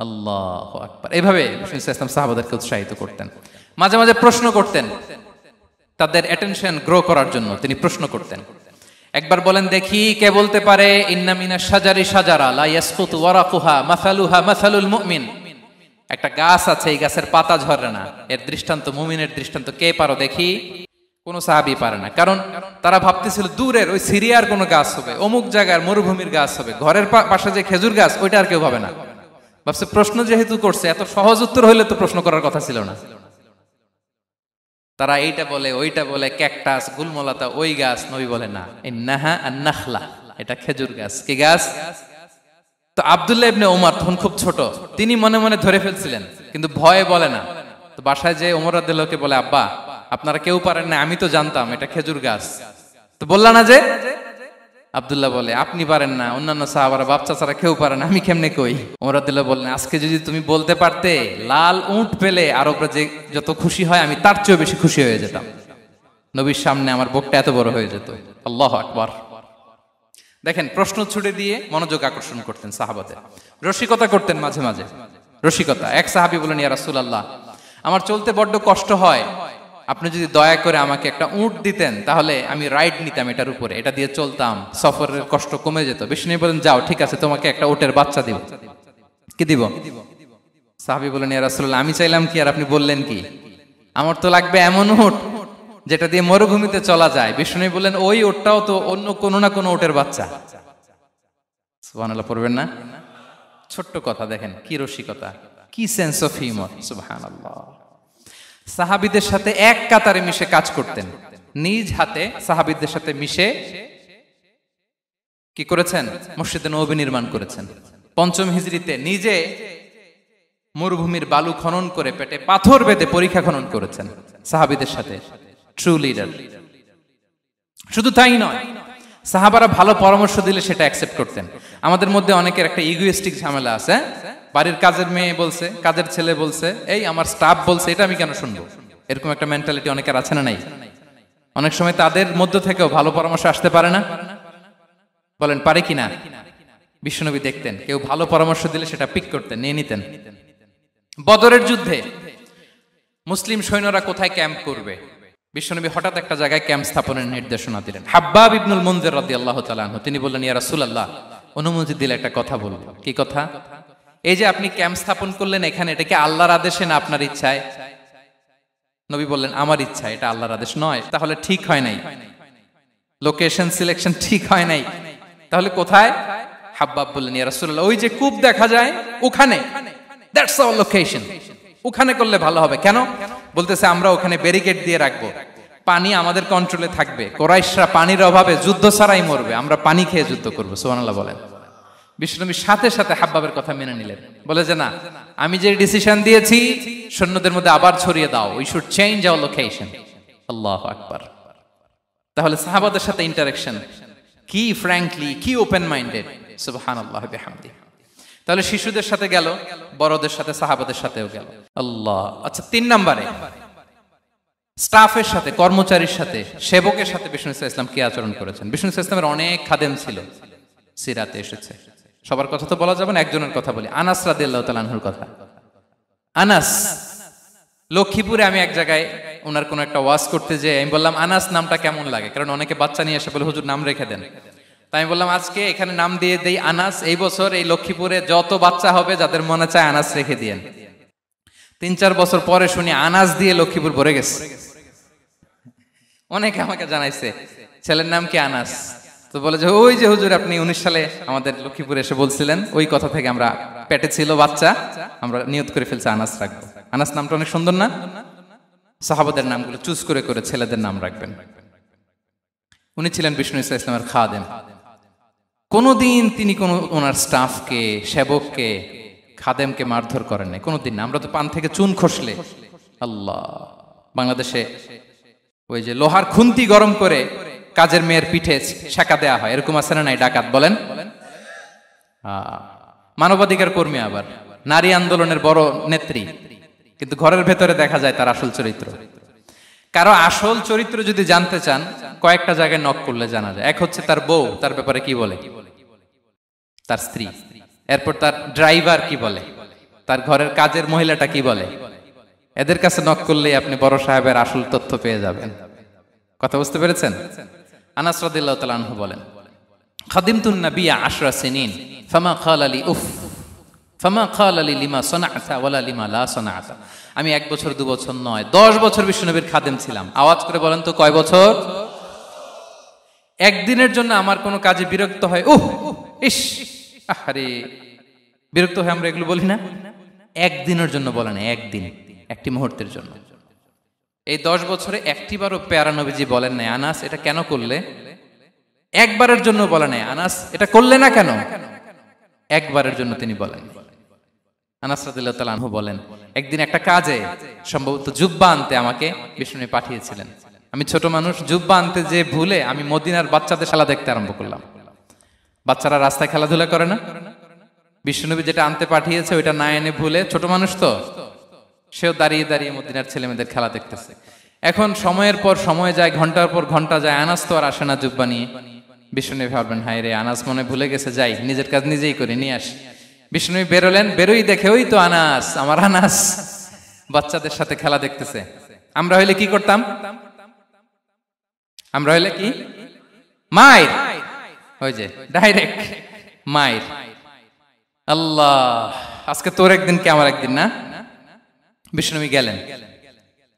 আল্লাহু আকবার। এইভাবে ইসলাম সাহাবাদেরকে উৎসাহিত করতেন। মাঝে মাঝে প্রশ্ন করতেন, তাদের অ্যাটেনশন গ্রো করার জন্য তিনি প্রশ্ন করতেন। একবার বলেন দেখি, কে বলতে পারে ইন্না মিনাশ শাজারি শাজারা লা ইয়াসকুতু ওয়ারাকুহা মাসালুহা মাসালুল মুমিন, একটা গাছ আছে, এই গাছের পাতা ঝরে না, এর দৃষ্টান্ত মুমিনের দৃষ্টান্ত। কে পারো দেখি? কোন সাহাবী পারে না, কারণ তারা ভাবতেছিল দূরের ওই সিরিয়ার কোন গাছ হবে, অমুক জায়গার মরুভূমির গাছ হবে, ঘরের পাশে যে খেজুর গাছ ওইটা আর কেউ ভাবে না। ভাবছে প্রশ্ন যেহেতু করছে, এত সহজ উত্তর হইলে তো প্রশ্ন করার কথা ছিল না। তারা এইটা বলে, ওইটা বলে, ক্যাকটাস, গুলমলাতা, ওই গাছ। নবী বলে না, ইন্নাহা আন-নাখলা, এটা খেজুর গাছ। কি গাছ? তো আব্দুল্লাহ ইবনে ওমর তখন খুব ছোট, তিনি মনে মনে ধরে ফেলছিলেন, কিন্তু ভয়ে বলে না। তো বাসায় যে ওমর রাদিয়াল্লাহুকে বলে, আব্বা আপনারা কেউ পারেন না, আমি তো জানতাম এটা খেজুর গাছ, তো বললা না যে? আব্দুল্লাহ বলে, আপনি পারেন না, অন্যান্য সাহাবারা বাচ্চা ছাড়া কেউ পারে না, আমি কেমনে কই? ওমর রাদিয়াল্লাহু বললেন, আজকে যদি তুমি বলতে পারতে, লাল উট পেলে আরবরা যে যত খুশি হয়, আমি তার চেয়েও বেশি খুশি হয়ে যেতাম। নবীর সামনে আমার বুকটা এত বড় হয়ে যেত। আল্লাহু আকবার। দেখেন, প্রশ্ন ছুড়ে দিয়ে মনোযোগ আকর্ষণ করতেন সাহাবাদের, রসিকতা করতেন মাঝে মাঝে। রসিকতা, এক সাহাবী বলেন, ইয়া রাসূলুল্লাহ, আমার চলতে বড্ড কষ্ট হয়, আপনি যদি দয়া করে আমাকে একটা উট দিতেন, তাহলে আমি রাইড নিতাম এটার উপরে, এটা দিয়ে চলতাম, সফরের কষ্ট কমে যেত। বিষ্ণু বলেন, যাও ঠিক আছে, তোমাকে একটা উটের বাচ্চা দিব। কি দিব? সাহাবী বলেন, ইয়া রাসূলুল্লাহ, আমি চাইলাম কি আর আপনি বললেন কি? আমার তো লাগবে এমন উট যেটা দিয়ে মরুভূমিতে চলা যায়। বিষ্ণু বলেন, ওই উটটাও তো অন্য কোনো না কোনো উটের বাচ্চা। সুবহানাল্লাহ পড়বেন না? ছোট্ট কথা, দেখেন কি রসিকতা, কি সেন্স অফ হিউমার। সুবহানাল্লাহ। সাহাবীদের সাথে এক কাতারে মিশে কাজ করতেন, নিজ হাতে সাহাবীদের সাথে মিশে কি করেছেন? মসজিদে নববী নির্মাণ করেছেন। 5ম হিজরিতে নিজে মরুভূমির বালু খনন করে পেটে পাথর বেঁধে পরীক্ষা খনন করেছেন সাহাবীদের সাথে। True leader. শুধু তাই নয়, সাহাবারা ভালো পরামর্শ দিলে সেটা অ্যাকসেপ্ট করতেন। আমাদের মধ্যে অনেকের একটা ইগোইস্টিক ঝামেলা আছে, বাড়ির কাজের মেয়ে বলছে, কাজের ছেলে বলছে, এই আমার স্টাফ বলছে, এটা আমি কেন শুনবো? এরকম একটা মেন্টালিটি অনেকের আছে না নাই? অনেক সময় তাদের মধ্য থেকেও ভালো পরামর্শ আসতে পারে না? বলেন পারে কিনা? বিশ্বনবী দেখতেন, কেউ ভালো পরামর্শ দিলে সেটা পিক করতেন, নিয়ে নিতেন। বদরের যুদ্ধে মুসলিম সৈন্যরা কোথায় ক্যাম্প করবে, বিশ্বনবী হঠাৎ একটা জায়গায় ক্যাম্প স্থাপনের নির্দেশনা দিলেন। হাব্বাব ইবনুল মুনজির রাদিয়াল্লাহু তাআলা আনহু, তিনি বললেন, ইয়া রাসূলুল্লাহ, অনুমতি দিলে একটা কথা বলবো। কি কথা? এই যে আপনি ক্যাম্প স্থাপন করলেন এখানে, এটা কি আল্লাহর আদেশে না আপনার ইচ্ছায়? নবী বললেন, আমার ইচ্ছা, এটা আল্লাহর আদেশ নয়। তাহলে ঠিক হয় নাই, লোকেশন সিলেকশন ঠিক হয় নাই, তাহলে কোথায়? হাব্বাব বললেন, ইয়া রাসূলুল্লাহ, ওই যে কূপ দেখা যায় ওখানে, দ্যাটস আওয়ার লোকেশন, ওখানে করলে ভালো হবে। কেন? বলতেছে, আমরা ওখানে ব্যারিকেড দিয়ে রাখবো, পানি আমাদের কন্ট্রোলে থাকবে, কুরাইশরা পানির অভাবে যুদ্ধ ছাড়াই মরবে, আমরা পানি খেয়ে যুদ্ধ করবো। সুবহানাল্লাহ বলেন। বিশ্বনবী সাথে সাথে হাব্বাবের কথা মেনে নিলেন, বলে যে না, আমি যে ডিসিশন দিয়েছি সৈন্যদের মধ্যে আবার ছড়িয়ে দাও, we should change our location. আল্লাহু আকবার। তাহলে সাহাবাদের সাথে ইন্টারেকশন কি ফ্র্যাঙ্কলি, কি ওপেন মাইন্ডেড, সুবহানাল্লাহ বিহামদি। তাহলে শিশুদের সাথে গেল, বড়দের সাথে, সাহাবাদের সাথেও গেল। আল্লাহ। আচ্ছা, 3 নম্বরে স্টাফের সাথে, কর্মচারীর সাথে, সেবকের সাথে বিষ্ণু ইসলাম কি আচরণ করেছেন? বিষ্ণু ইসলামের অনেক খাদেম ছিল, সিরাতে এসেছে। সবার কথা তো বলা যাবে না, একজনের কথা বলি, আনাস রাদিয়াল্লাহু তাআলা আনহুর কথা। আনাস, লক্ষ্মীপুরে আমি এক জায়গায় ওনার কোন একটা ওয়াজ করতে যেয়ে আমি বললাম, আনাস নামটা কেমন লাগে? কারণ অনেকে বাচ্চা নিয়ে এসে বলে, হুজুর নাম রেখে দেন। তাই আমি বললাম, আজকে এখানে নাম দিয়ে দেই আনাস। এই বছর এই লক্ষ্মীপুরে যত বাচ্চা হবে, যাদের মনে চায় আনাস রেখে দিয়েন। 3-4 বছর পরে শুনি আনাস দিয়ে লক্ষ্মীপুর ভরে গেছে। অনেকে আমাকে জানাইছে ছেলের নাম কি আনাস। তো বলে যে, ওই যে হুজুর আপনি 19 সালে আমাদের লক্ষ্মীপুরে এসে বলছিলেন, ওই কথা থেকে আমরা, পেটে ছিল বাচ্চা, আমরা নিয়ত করে ফেলছি আনাস রাখবো। আনাস নামটা অনেক সুন্দর না? সাহাবাদের নামগুলো চুজ করে করে ছেলেদের নাম রাখবেন। উনি ছিলেন বিষ্ণু ইসলামের খাদেম। কোনদিন তিনি কোন ওনার স্টাফকে, সেবককে, খাদেমকে মারধর করেন নাই, কোনদিন না। আমরা তো পান থেকে চুন খসলে, আল্লাহ, বাংলাদেশে ওই যে লোহার খুন্তি গরম করে কাজের মেয়ের পিঠে শেখা দেয়া হয়, এরকম আছে না নাই? ডাকাত বলেন, মানবাধিকার কর্মী, আবার নারী আন্দোলনের বড় নেত্রী, কিন্তু ঘরের ভেতরে দেখা যায় তার আসল চরিত্র। কারো আসল চরিত্র যদি জানতে চান, কয়েকটা জায়গায় নক করলে জানা যায়। এক হচ্ছে তার বউ, তার ব্যাপারে কি বলে, তার স্ত্রী। এরপর তার ড্রাইভার কি বলে, তার ঘরের কাজের মহিলাটা কি বলে। এদের কাছে নক করলেই আপনি বড় সাহেবের আসল তথ্য পেয়ে যাবেন। কথা বুঝতে পেরেছেন? আনাস রাদিয়াল্লাহু তাআলা আনহু বলেন, খাদিমতুন নাবিয়্যা 10 সিনিন ফামা ক্বালা লি উফ ফামা ক্বালা লি লিমা সানা'তা ওয়ালা লিমা লা সানা'তা। আমি 1 বছর 2 বছর নয়, 10 বছর বিশ্বনবীর খাদেম ছিলাম। আওয়াজ করে বলেন তো, কয় বছর? একদিনের জন্য আমার কোনো কাজে বিরক্ত হয়, উহ ইস আরে, বিরক্ত হয়, আমরা এগুলো বলি না? একদিনের জন্য বলে না, একদিন, একটি মুহূর্তের জন্য। এই 10 বছরে একটিবারও পেয়ারা নবীজি বলেন নাই, আনাস এটা কেন করলে? একবারের জন্য বলে নাই, আনাস এটা করলে না কেন? একবারের জন্য তিনি বলেন। আনাস রাদিয়াল্লাহু তাআলা আনহু বলেন, একদিন একটা কাজে, সম্ভবত জুব্বা আনতে আমাকে বিষ্ণু পাঠিয়েছিলেন। আমি ছোট মানুষ, জুব্বা আনতে যে ভুলে আমি মদিনার বাচ্চাদের খেলা দেখতে আরম্ভ করলাম। বাচ্চারা রাস্তায় খেলাধুলা করে না? বিষ্ণুনবী যেটা আনতে পাঠিয়েছে ওইটা না এনে ভুলে, ছোট মানুষ তো, সেও দাঁড়িয়ে দাঁড়িয়ে মদিনার ছেলেমেয়েদের খেলা দেখতেছে। এখন সময়ের পর সময় যায়, ঘন্টার পর ঘন্টা যায়, আনাস তো আর আসে না জুব্বা নিয়ে। বিষ্ণুনবী ভাবলেন, হায় রে, আনাস মনে ভুলে গেছে, যাই নিজের কাজ নিজেই করে নিয়ে আসি। বিষ্ণুনবী বেরোলেন, বেরোই দেখে ওই তো আনাস, আমার আনাস বাচ্চাদের সাথে খেলা দেখতেছে। আমরা হইলে কি করতাম? আমরা হইলে কি? মাইর, ওই যে ডাইরেক্ট মাইর। আল্লাহ, আজকে তোর একদিন কি আমার একদিন না? বিষ্ণুনবী গেলেন,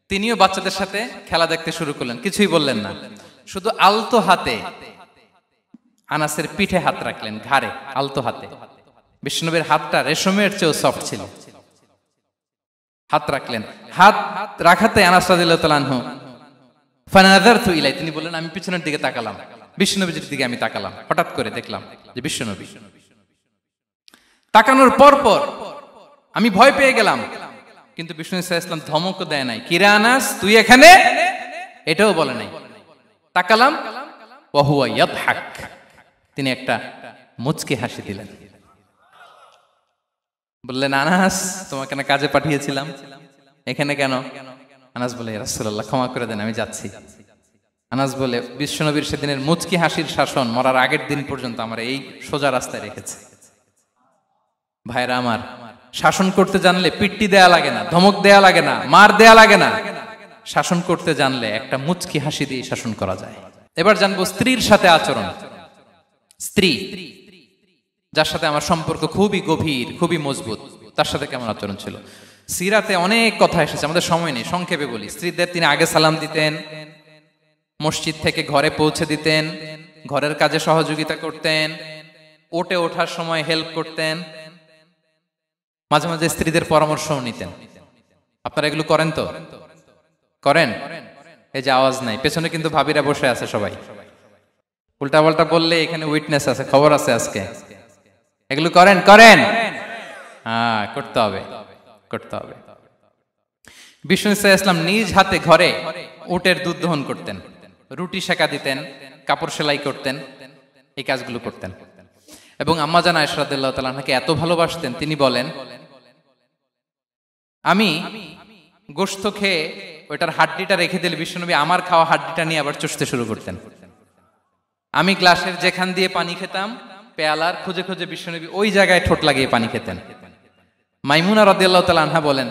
তিনিও বাচ্চাদের সাথে খেলা দেখতে শুরু করলেন, কিছুই বললেন না, শুধু আলতো হাতে আনাসের পিঠে হাত রাখলেন, ঘাড়ে আলতো হাতে। বিষ্ণুনবীর হাতটা রেশমের চেয়েও সফট ছিল। হাত রাখলেন, হাত রাখাতে আনাস রাদিয়াল্লাহু তাআলা আনহু ফানাযারতু ইলাই, তিনি বললেন, আমি পিছনের দিকে তাকালাম, বিষ্ণুনবীর দিকে আমি তাকালাম। হঠাৎ করে দেখলাম যে বিষ্ণুনবী। তাকানোর পর পর আমি ভয় পেয়ে গেলাম, কিন্তু বিষ্ণু ইসলাম ধমক দেয় নাই, কিরে আনাস তুই এখানে, এটাও বলে নাই। তাকালাম, ওয়া হুয়া ইয়াদহাক, তিনি একটা মুচকি হাসি দিলেন। বললেন, আনাস তোমাকে না কাজে পাঠিয়েছিলাম, এখানে কেন? আনাস বলে, ইয়া রাসূলুল্লাহ ক্ষমা করে দেন, আমি যাচ্ছি। আনাস বলে, বিশ্বনবীর সেদিনের মুচকি হাসির শাসন মরার আগের দিন পর্যন্ত আমার এই সোজা রাস্তায় রেখেছে। ভাইরা আমার, শাসন করতে জানলে পিট্টি দেয়া লাগে না, ধমক দেয়া লাগে না, মার দেয়া লাগে না। শাসন করতে জানলে একটা মুচকি হাসি দিয়ে শাসন করা যায়। এবার জানবো স্ত্রীর সাথে আচরণ। স্ত্রী, যার সাথে আমার সম্পর্ক খুবই গভীর, খুবই মজবুত, তার সাথে কেমন আচরণ ছিল? সিরাতে অনেক কথা এসেছে, আমাদের সময় নেই, সংক্ষেপে বলি। স্ত্রীদের তিনি আগে সালাম দিতেন, মসজিদ থেকে ঘরে পৌঁছে দিতেন, ঘরের কাজে সহযোগিতা করতেন, ওঠে ওঠার সময় হেল্প করতেন, মাঝে মাঝে স্ত্রীদের পরামর্শও নিতেন। আপনারা এগুলো করেন তো? করেন? এই যে আওয়াজ নাই, পেছনে কিন্তু ভাবিরা বসে আছে সবাই। উল্টা পাল্টা বললে এখানে উইটনেস আছে, খবর আছে আজকে। এগুলো করেন? করেন? হ্যাঁ, করতে হবে, করতে হবে। বিষ্ণু ইসলাম নিজ হাতে ঘরে উটের দুধ দহন করতেন, রুটি সেকা দিতেন, কাপড় সেলাই করতেন, এই কাজগুলো করতেন। এবং আম্মা জান আয়েশা রাদিয়াল্লাহু তাআলা আনহাকে এত ভালোবাসতেন, তিনি বলেন, আমি গোশত খেয়ে ওইটার হাড্ডিটা রেখে দিলে বিশ্বনবী আমার খাওয়া হাড্ডিটা নিয়ে আবার চুষতে শুরু করতেন। আমি গ্লাসের যেখান দিয়ে পানি খেতাম, পেয়ালার খুঁজে খুঁজে বিশ্বনবী ওই জায়গায় ঠোঁট লাগিয়ে পানি খেতেন। মাইমুনা রাদিয়াল্লাহু তাআলা আনহা বলেন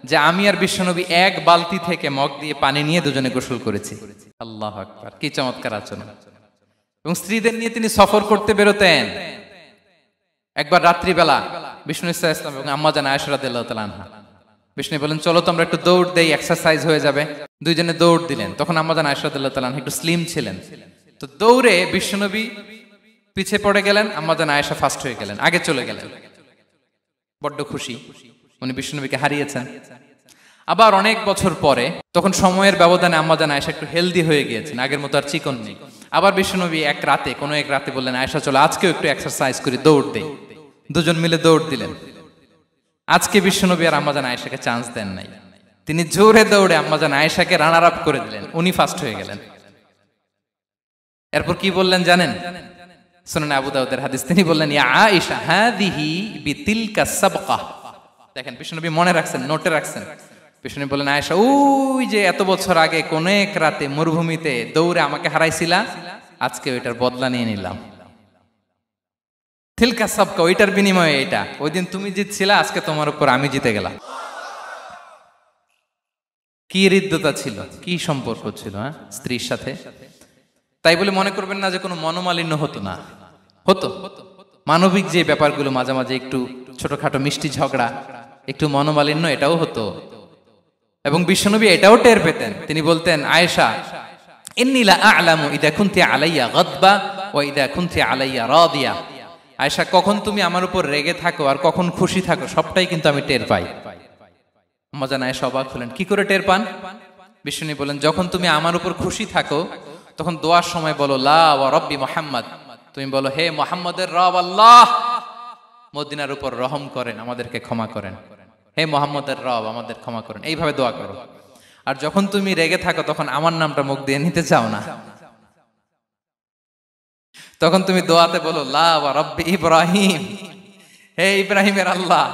যে আমি আর বিশ্বনবী এক বালতি থেকে মগ দিয়ে পানি নিয়ে দুজনে গোসল করেছি। আল্লাহু আকবার, কি চমৎকার আচরণ। এবং স্ত্রীদের নিয়ে তিনি সফর করতে বেরোতেন। একবার রাত্রিবেলা বিষ্ণু সাল্লাল্লাহু আলাইহি ওয়াসাল্লাম এবং আম্মা জান আয়েশা রাদিয়াল্লাহু তাআলা আনহা, বিষ্ণু বলেন চলো তো আমরা একটু দৌড় দেই, এক্সারসাইজ হয়ে যাবে। দুইজনে দৌড় দিলেন। তখন আম্মা জান আয়েশা রাদিয়াল্লাহু তাআলা আনহা একটু স্লিম ছিলেন, তো দৌড়ে বিশ্বনবী পিছে পড়ে গেলেন, আম্মা জান আয়েশা ফার্স্ট হয়ে গেলেন, আগে চলে গেলেন। বড্ড খুশি, উনি বিশ্বনবীকে হারিয়েছেন। আবার অনেক বছর পরে, তখন সময়ের ব্যবধানে আম্মা জান আয়েশা একটু হেলদি হয়ে গিয়েছেন, আগের মতো আর চিকন নেই। আবার বিশ্বনবী এক রাতে বললেন আয়েশা চলো আজকেও একটু এক্সারসাইজ করি, দৌড় দেই। দুজন মিলে দৌড় দিলেন। আজকে বিশ্বনবী আর আম্মা জান আয়েশাকে চান্স দেন নাই, তিনি জোরে দৌড়ে আম্মা জান আয়েশাকে রানার আপ করে দিলেন, উনি ফার্স্ট হয়ে গেলেন। এরপর কি বললেন জানেন? সুনান আবু দাউদের হাদিস, তিনি বললেন ইয়া আয়েশা হাদিহি বিতিলকা সাবকা। দেখেন বিশ্বনবী মনে রাখছেন, নোটে রাখছেন। বিশ্বনবী বললেন আয়েশা, ওই যে এত বছর আগে কোন এক রাতে মরুভূমিতে দৌড়ে আমাকে হারাইছিলা, আজকে ওইটার বদলা নিয়ে নিলাম। তিলকা সাবকা, ওইটার বিনিময়ে এটা। ওই দিন তুমি জিতছিলা, আজকে তোমার উপর আমি জিতে গেলাম। কি হৃদ্যতা ছিল, কি সম্পর্ক ছিল স্ত্রীর সাথে। তাই বলে মনে করবেন না যে কোনো মনোমালিন্য হতো না, হতো। মানবিক যে ব্যাপারগুলো মাঝে মাঝে একটু ছোটখাটো মিষ্টি ঝগড়া, একটু মনোমালিন্য, এটাও হতো। এবং বিশ্বনবী এটাও টের পেতেন। তিনি বলতেন আয়েশা ইন্নী লা আ'লামু ইযা কুনতি আলাইয়া গাদবা ওয়া ইযা কুনতি আলাইয়া রাদিয়া। আয়েশা, কখন তুমি আমার উপর রেগে থাকো আর কখন খুশি থাকো সবটাই কিন্তু আমি টের পাই। আম্মা জান আয়েশা অবাক হলেন, কি করে টের পান? বিশ্বনবী বলেন যখন তুমি আমার উপর খুশি থাকো তখন দোয়ার সময় বলো লা ওয়া রাব্বি মুহাম্মদ, তুমি বলো হে মুহাম্মদের রব আল্লাহ, মদিনার উপর রহম করেন, আমাদেরকে ক্ষমা করেন। হে মুহাম্মদের রব, আমাদের ক্ষমা করেন, এইভাবে দোয়া করো। আর যখন তুমি রেগে থাকো তখন আমার নামটা মুখ দিয়ে নিতে চাও না, তখন তুমি দোয়াতে বলো লা ওয়া রাব্বি ইব্রাহিম, হে ইব্রাহিমের আল্লাহ,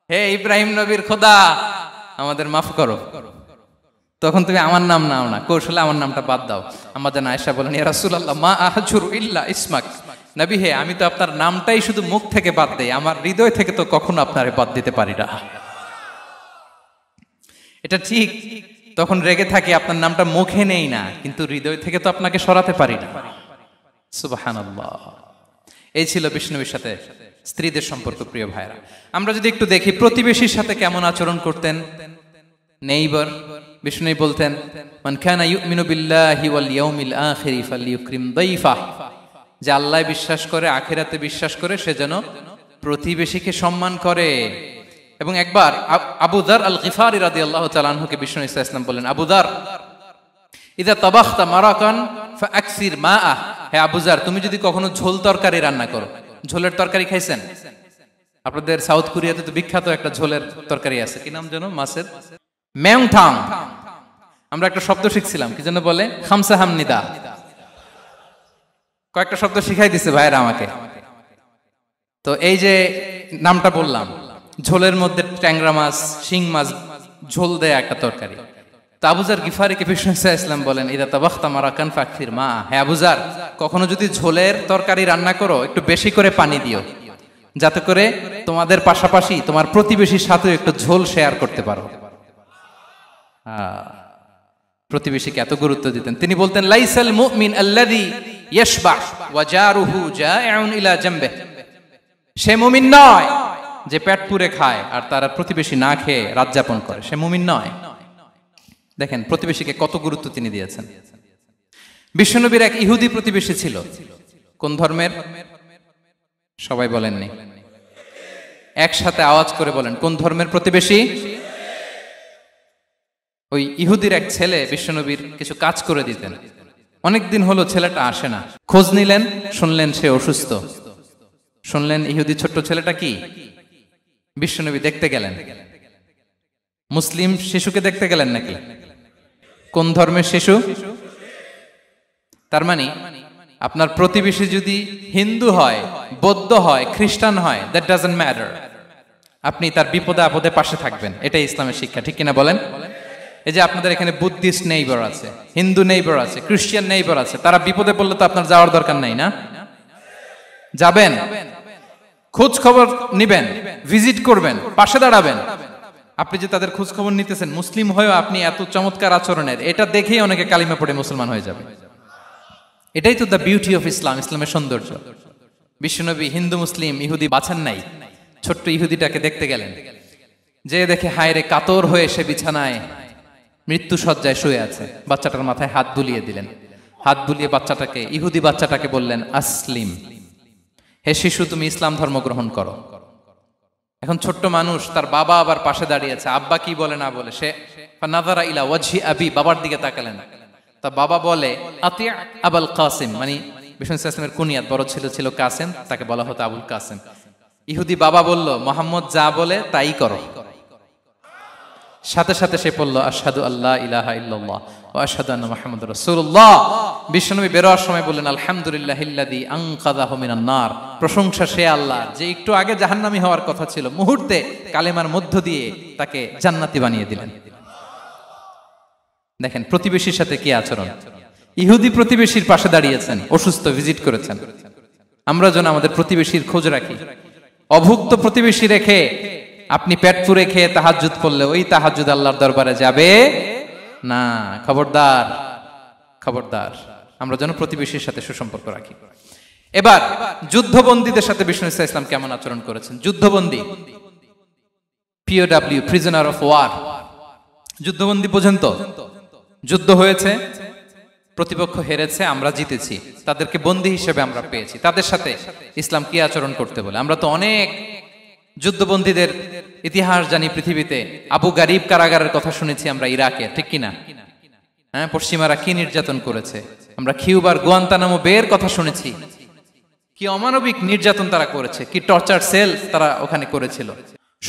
হে ইব্রাহিম নবীর খোদা, আমাদের মাফ করো। তখন তুমি আমার নাম নাও না, কৌশলে আমার নামটা বাদ দাও। আম্মা জান আয়েশা বলেন ইয়া রাসূলুল্লাহ মা আহজুরু ইল্লা ইসমাক, নবী হে আমি তো আপনার নামটাই শুধু মুখ থেকে বাদ দেই, আমার হৃদয় থেকে তো কখনো আপনারে বাদ দিতে পারি না। এটা ঠিক, তখন রেগে থাকি, আপনার নামটা মুখে নেই না, কিন্তু হৃদয় থেকে তো আপনাকে সরাতে পারি না। সুবহানাল্লাহ। এই ছিল বিষ্ণুবীর সাথে স্ত্রীদের সম্পর্ক। প্রিয় ভাইরা, আমরা যদি একটু দেখি প্রতিবেশীর সাথে কেমন আচরণ করতেন। নেইবার, বিষ্ণু বলতেন মান কানা ইউমিনু বিল্লাহি ওয়াল ইয়াউমিল আখিরি ফালইউকরিম দাইফা, যে আল্লাহ বিশ্বাস করে, আখিরাতে বিশ্বাস করে, সে যেন প্রতিবেশীকে সম্মান করে। এবং একবার আবু যার আল গিফারি রাদিয়াল্লাহু তাআলা আনহুকে বিষ্ণু ইসা ইসলাম বললেন আবু যার ইদা তাবাখতা মারাকান ফাআকসির মাআ, হে আবু যার তুমি যদি কখনো ঝোল তরকারি রান্না করো, ঝোলের তরকারি খাইছেন? আপনাদের সাউথ কোরিয়াতে তো বিখ্যাত একটা ঝোলের তরকারি আছে, কি নাম যেন, মাছের মেংথাং। আমরা একটা শব্দ শিখছিলাম, কি যেন বলে, খামসা হামনিদা। কয়েকটা শব্দ শিখাই দিছে ভাইরা আমাকে। তো এই যে নামটা বললাম, ঝোলের মধ্যে ট্যাংরা মাছ, শিং মাছ ঝোল দেয়া একটা তরকারি। তো আবু যার গিফারিকে বিষ্ণু ইসলাম বলেন ইদা তাবাখতা মারাকান ফাকসির মা, হে আবু যার কখনো যদি ঝোলের তরকারি রান্না করো একটু বেশি করে পানি দিও, যাতে করে তোমাদের পাশাপাশি তোমার প্রতিবেশীর সাথে একটু ঝোল শেয়ার করতে পারো। প্রতিবেশীকে এত গুরুত্ব দিতেন। তিনি বলতেন লাইসাল মুমিন আল্লাযী ইয়াশবা ওয়া জারুহু জাইউন ইলা জামবিহি, সে মুমিন নয় যে পেট পুরে খায় আর তার প্রতিবেশী না খেয়ে রাত যাপন করে, সে মুমিন নয়। দেখেন প্রতিবেশীকে কত গুরুত্ব তিনি দিয়েছেন। বিশ্বনবীর এক ইহুদি প্রতিবেশী ছিল। কোন ধর্মের? সবাই বলেননি, একসাথে আওয়াজ করে বলেন, কোন ধর্মের প্রতিবেশী? ওই ইহুদির এক ছেলে বিশ্বনবীর কিছু কাজ করে দিতেন। অনেকদিন হলো ছেলেটা আসে না, খোঁজ নিলেন, শুনলেন সে অসুস্থ। শুনলেন ইহুদি ছোট্ট ছেলেটা কি, বিশ্বনবী দেখতে গেলেন। মুসলিম শিশুকে দেখতে গেলেন নাকি? কোন ধর্মের শিশু? তার মানে আপনার প্রতিবেশী যদি হিন্দু হয়, বৌদ্ধ হয়, খ্রিস্টান হয়, দ্যাট ডাজন্ট ম্যাটার। আপনি তার বিপদে আপদে পাশে থাকবেন, এটাই ইসলামের শিক্ষা, ঠিক কিনা বলেন? এই যে আপনাদের এখানে বুদ্ধিস্ট নেইবার আছে, হিন্দু নেইবার আছে, খ্রিস্টান নেইবার আছে, তারা বিপদে পড়লে তো আপনার যাওয়ার দরকার নাই, না? যাবেন, খোঁজ খবর নিবেন, ভিজিট করবেন, পাশে দাঁড়াবেন। আপনি যে তাদের খোঁজ খবর নিতেছেন, মুসলিম হয়েও আপনি এত চমৎকার আচরণের, এটা দেখেই অনেকে কালিমা পড়ে মুসলমান হয়ে যাবে। এটাই তো দ্য বিউটি অফ ইসলাম, ইসলামের সৌন্দর্য। বিশ্বনবী হিন্দু মুসলিম ইহুদি বাছান নাই, ছোট্ট ইহুদিটাকে দেখতে গেলেন, যে দেখে হায়রে কাতর হয়ে সে বিছানায় মৃত্যু শয্যায় শুয়ে আছে, বাচ্চাটার মাথায় হাত বুলিয়ে দিলেন। হাত বুলিয়ে বাচ্চাটাকে, ইহুদি বাচ্চাটাকে বললেন, আসলিম, হে শিশু তুমি ইসলাম ধর্ম গ্রহণ করো। এখন ছোট্ট মানুষ, তার বাবা আবার পাশে দাঁড়িয়েছে, আব্বা কি বলে না বলে, সে নাযারা ইলা ওয়াজহি আবি, বাবার দিকে তাকালেন। তা বাবা বলে আতি আবুল কাসিম, মানে বিষ্ণু ইসলামের কুনিয়াত, বড় ছিল ছিল কাসেম, তাকে বলা হতো আবুল কাসেম। ইহুদি বাবা বলল, মোহাম্মদ যা বলে তাই করো। সাথে সাথে সে পড়ল আশহাদু আল্লা ইলাহা ইল্লাল্লাহ ওয়া আশহাদু আন্না মুহাম্মাদুর রাসূলুল্লাহ। বিশ্বনবী বেরোয়ার সময় বললেন, আলহামদুলিল্লাহিল্লাযী আনকাযাহু মিনান নার, প্রশংসা সে আল্লাহর যে একটু আগে জাহান্নামী হওয়ার কথা ছিল, মুহূর্তে কালেমার মধ্য দিয়ে তাকে জান্নাতি বানিয়ে দিলেন। দেখেন প্রতিবেশীর সাথে কি আচরণ। ইহুদি প্রতিবেশীর পাশে দাঁড়িয়েছেন, অসুস্থ, ভিজিট করেছেন। আমরা যেন আমাদের প্রতিবেশীর খোঁজ রাখি। অভুক্ত প্রতিবেশী রেখে আপনি পেট পুরে খেয়ে তাহাজ্জুদ পড়লে ওই তাহাজ্জুদ আল্লাহর দরবারে যাবে না। খবরদার, খবরদার, আমরা যেন প্রতিবেশীর সাথে সুসম্পর্ক রাখি। এবার যুদ্ধবন্দীদের সাথে বিষ্ণু ইসলাম কেমন আচরণ করেছেন। যুদ্ধবন্দী, পিওডব্লিউ, প্রিজনার অফ ওয়ার, যুদ্ধবন্দী পর্যন্ত যুদ্ধ হয়েছে, প্রতিপক্ষ হেরেছে, আমরা জিতেছি, তাদেরকে বন্দী হিসেবে আমরা পেয়েছি, তাদের সাথে ইসলাম কি আচরণ করতে বলে। আমরা তো অনেক যুদ্ধবন্দীদের ইতিহাস জানি পৃথিবীতে। আবু গারিব কারাগারের কথা শুনেছি আমরা ইরাকে, ঠিক কিনা? হ্যাঁ, পশ্চিমারা কি নির্যাতন করেছে। আমরা কিউবার গুয়ান্তানামো বের কথা শুনেছি, কি অমানবিক নির্যাতন তারা করেছে, কি টর্চার সেল তারা ওখানে করেছিল।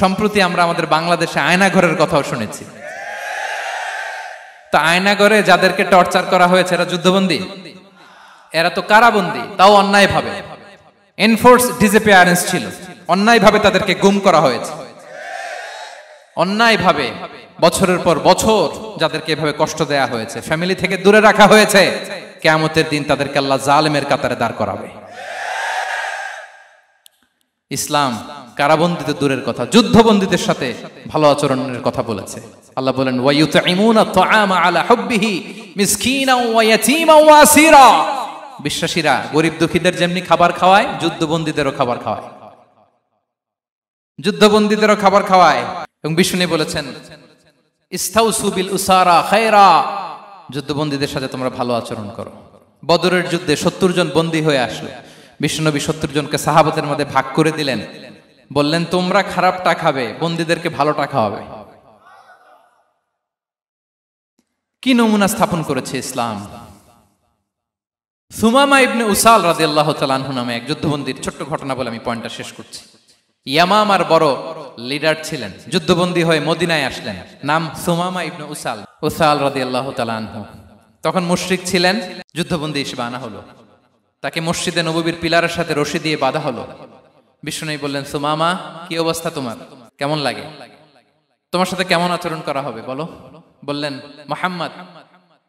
সম্প্রতি আমরা আমাদের বাংলাদেশে আয়নাঘরের কথাও শুনেছি। তা আয়নাঘরে যাদেরকে টর্চার করা হয়েছে এরা যুদ্ধবন্দী? এরা তো কারাবন্দী, তাও অন্যায় ভাবে। এনফোর্স ডিসঅ্যাপিয়ারেন্স ছিল, অন্যায় ভাবে তাদেরকে গুম করা হয়েছে। অন্যায় ভাবে বছরের পর বছর যাদেরকে এভাবে কষ্ট দেয়া হয়েছে, ফ্যামিলি থেকে দূরে রাখা হয়েছে, কিয়ামতের দিন তাদেরকে আল্লাহ জালেমের কাতারে দাঁড় করাবে। ইসলাম কারাবন্দীতে দূরের কথা, যুদ্ধবন্দীদের সাথে ভালো আচরণের কথা বলেছে। আল্লাহ বলেন, ওয়া ইউতঈমুনা আত-তাআমা আলা হুব্বিহি মিসকিনাও ওয়া ইয়াতীমান ওয়া আসীরা। বিশ্বাসীরা গরিব দুঃখীদের যেমনি খাবার খাওয়ায়, যুদ্ধবন্দীদেরও খাবার খাওয়ায়, যুদ্ধবন্দীদেরও খাবার খাওয়ায়। এবং বিষ্ণু বলেছেন, ইস্তাউসু বিল উসারা খায়রা, যুদ্ধবন্দীদের সাথে তোমরা ভালো আচরণ করো। বদরের যুদ্ধে 70 জন বন্দী হয়ে আসলো। বিশ্বনবী 70 জনকে সাহাবাদের মধ্যে ভাগ করে দিলেন, বললেন তোমরা খারাপটা খাবে, বন্দীদেরকে ভালোটা খাওয়াবে। কি নমুনা স্থাপন করেছে ইসলাম। সুমামা ইবনে উসাল রাদিয়াল্লাহু তাআলা আনহু নামে এক যুদ্ধবন্দীর ছোট্ট ঘটনা বলে আমি পয়েন্টটা শেষ করছি। ইয়ামামার বড় লিডার ছিলেন, যুদ্ধবন্দী হয়ে মদিনায় আসলেন, নাম সুমামা ইবনে উসাল রাদিয়াল্লাহু তাআলা আনহু। তখন মুশরিক ছিলেন, যুদ্ধবন্দী হিসেবে আনা হলো। তাকে মসজিদে নববীর পিলারের সাথে রশি দিয়ে বাঁধা হলো। বিষ্ণু বললেন, সুমামা কি অবস্থা তোমার, কেমন লাগে, তোমার সাথে কেমন আচরণ করা হবে বলো। বললেন, মুহাম্মদ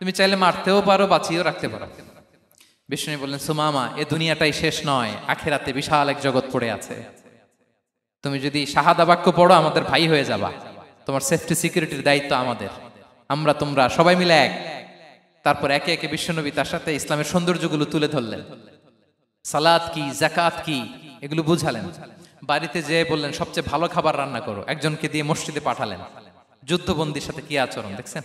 তুমি চাইলে মারতেও পারো, বাঁচিয়েও রাখতে পারো। বিষ্ণু বললেন, সুমামা এ দুনিয়াটাই শেষ নয়, আখিরাতে বিশাল এক জগৎ পড়ে আছে। তুমি যদি শাহাদা বাক্য পড়ো আমাদের ভাই হয়ে যাবা, তোমার সেফটি সিকিউরিটির দায়িত্ব আমাদের, আমরা তোমরা সবাই মিলে এক। তারপর একে একে বিশ্বনবী তার সাথে ইসলামের সৌন্দর্যগুলো তুলে ধরলেন, সালাত কি, যাকাত কি, এগুলো বুঝালেন। বাড়িতে যেয়ে বললেন সবচেয়ে ভালো খাবার রান্না করো, একজনকে দিয়ে মসজিদে পাঠালেন। যুদ্ধবন্দীর সাথে কি আচরণ দেখছেন।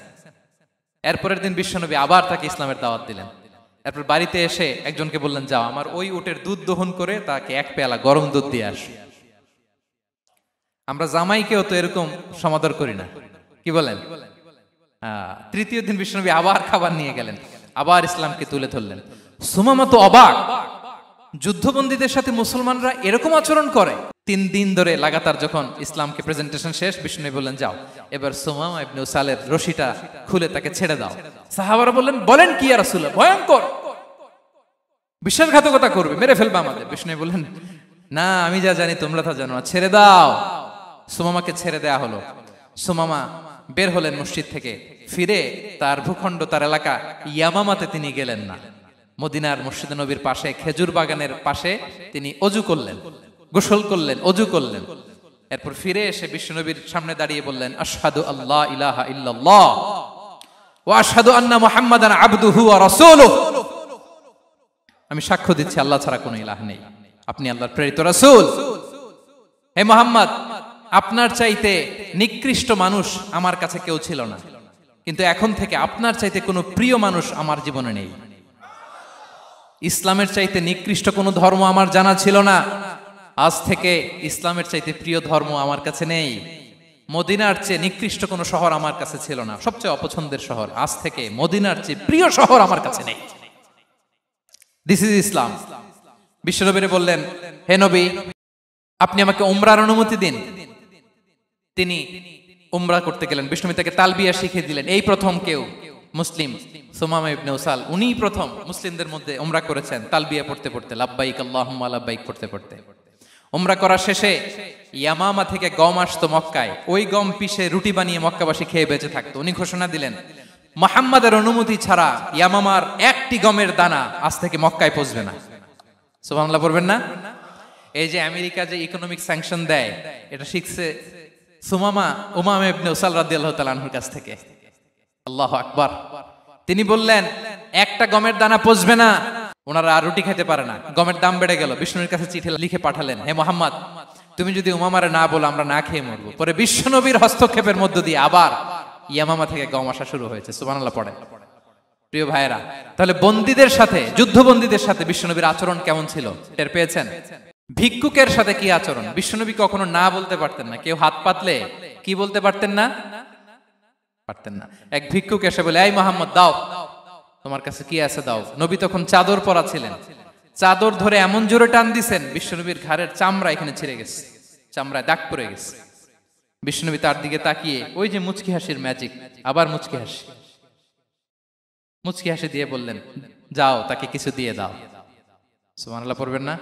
এরপরের দিন বিশ্বনবী আবার তাকে ইসলামের দাওয়াত দিলেন। এরপর বাড়িতে এসে একজনকে বললেন, যাও আমার ওই উটের দুধ দহন করে তাকে এক পেয়ালা গরম দুধ দিয়ে আস। আমরা জামাইকেও তো এরকম সমাদর করি না, কি বলেন? তৃতীয় দিন বিশ্বনবী আবার খাবার নিয়ে গেলেন, আবার ইসলামকে তুলে ধরলেন। সুমামা তো অবাক, যুদ্ধবন্দীদের সাথে মুসলমানরা এরকম আচরণ করে। 3 দিন ধরে লাগাতার যখন ইসলামকে প্রেজেন্টেশন শেষ, বিষ্ণু বললেন, যাও এবার সুমামা ইবনে উসালের রশিটা খুলে তাকে ছেড়ে দাও। সাহাবারা বললেন, বলেন কি ইয়া রাসূলুল্লাহ, ভয়ঙ্কর। বিশ্বাসঘাতকতা করবে, মেরে ফেলবে আমাদের। বিষ্ণু বললেন, না, আমি যা জানি তোমরা তা জানো না, ছেড়ে দাও। সুমামাকে ছেড়ে দেয়া হলো। সুমামা বের হলেন মসজিদ থেকে, ফিরে তার ভূখণ্ড, তার এলাকা ইয়ামামাতে তিনি গেলেন না। মদিনার মসজিদে নবীর পাশে খেজুর বাগানের পাশে তিনি অজু করলেন, গোসল করলেন, অজু করলেন। এরপর ফিরে এসে বিশ্বনবীর সামনে দাঁড়িয়ে বললেন, আশহাদু আল্লাহ ইলাহা ইল্লাল্লাহ ওয়া আশহাদু আন্না মুহাম্মাদান আবদুহু ওয়া রাসূলুহু। আমি সাক্ষ্য দিচ্ছি আল্লাহ ছাড়া কোনো ইলাহ নেই, আপনি আল্লাহর প্রেরিত রাসূল। হে মুহাম্মদ, আপনার চাইতে নিকৃষ্ট মানুষ আমার কাছে কেউ ছিল না, কিন্তু এখন থেকে আপনার চাইতে কোনো প্রিয় মানুষ আমার জীবনে নেই। ইসলামের চাইতে নিকৃষ্ট কোনো ধর্ম আমার জানা ছিল না, আজ থেকে ইসলামের চাইতে প্রিয় ধর্ম আমার কাছে নেই। মদিনার চেয়ে নিকৃষ্ট কোনো শহর আমার কাছে ছিল না, সবচেয়ে অপছন্দের শহর, আজ থেকে মদিনার চেয়ে প্রিয় শহর আমার কাছে নেই। দিস ইজ ইসলাম। বিশ্বনবী বললেন, হে নবী, আপনি আমাকে উমরার অনুমতি দিন। তিনি উমরা করতে গেলেন। বিষ্ণু তাকে তালবিয়া শিখিয়ে দিলেন। এই প্রথম কেউ মুসলিম, সুমামা ইবনে উসাল, উনিই প্রথম মুসলিমদের মধ্যে উমরা করেছেন তালবিয়া পড়তে পড়তে, লাব্বাইক আল্লাহুম্মা লাব্বাইক পড়তে পড়তে। উমরা করা শেষে ইয়ামামা থেকে গম আসতো মক্কায়, ওই গম পিষে রুটি বানিয়ে মক্কাবাসী খেয়ে বেঁচে থাকতো। উনি ঘোষণা দিলেন, মুহাম্মাদের অনুমতি ছাড়া ইয়ামামার একটি গমের দানা আজ থেকে মক্কায় পৌঁছবে না। সুবহানাল্লাহ পড়বেন না? এই যে আমেরিকা যে ইকোনমিক স্যাংশন দেয়, এটা শিখছে সুমামা উমামা ইবনে উসাল রাদিয়াল্লাহু তাআলা আনহুর কাছ থেকে। আল্লাহু আকবার। তিনি বললেন, একটা গমের দানা পচবে না, ওনারা আর রুটি খেতে পারে না। গমের দাম বেড়ে গেল। বিষ্ণুর কাছে চিঠি লিখে পাঠালেন, হে মুহাম্মদ, তুমি যদি উমামারে না বলো আমরা না খেয়ে মরবো। পরে বিশ্বনবীর হস্তক্ষেপের মধ্য দিয়ে আবার ইয়ামামা থেকে গম আসা শুরু হয়েছে। সুবহানাল্লাহ পড়ে। প্রিয় ভাইয়েরা, তাহলে বন্দীদের সাথে, যুদ্ধবন্দীদের সাথে বিশ্বনবীর আচরণ কেমন ছিল টের পেয়েছেন? ভিক্ষুকের সাথে কি আচরণ? বিশ্বনবী কখনো না বলতে পারতেন না। কেউ হাত পাতলে কি বলতে পারতেন না? পারতেন না। এক ভিক্ষুক এসে বলে, এই মুহাম্মদ, দাও, তোমার কাছে কি আছে দাও। নবী তখন চাদর পরা ছিলেন। চাদর ধরে এমন জোরে টান দিছেন, বিশ্বনবীর ঘাড়ের চামড়া এখানে ছিঁড়ে গেছে, চামড়ায় দাগ পড়ে গেছে। বিশ্বনবী তার দিকে তাকিয়ে, ওই যে মুচকি হাসির ম্যাজিক, আবার মুচকি হাসি, মুচকি হাসি দিয়ে বললেন, যাও, তাকে কিছু দিয়ে দাও। সুবহানাল্লাহ পড়বেন না?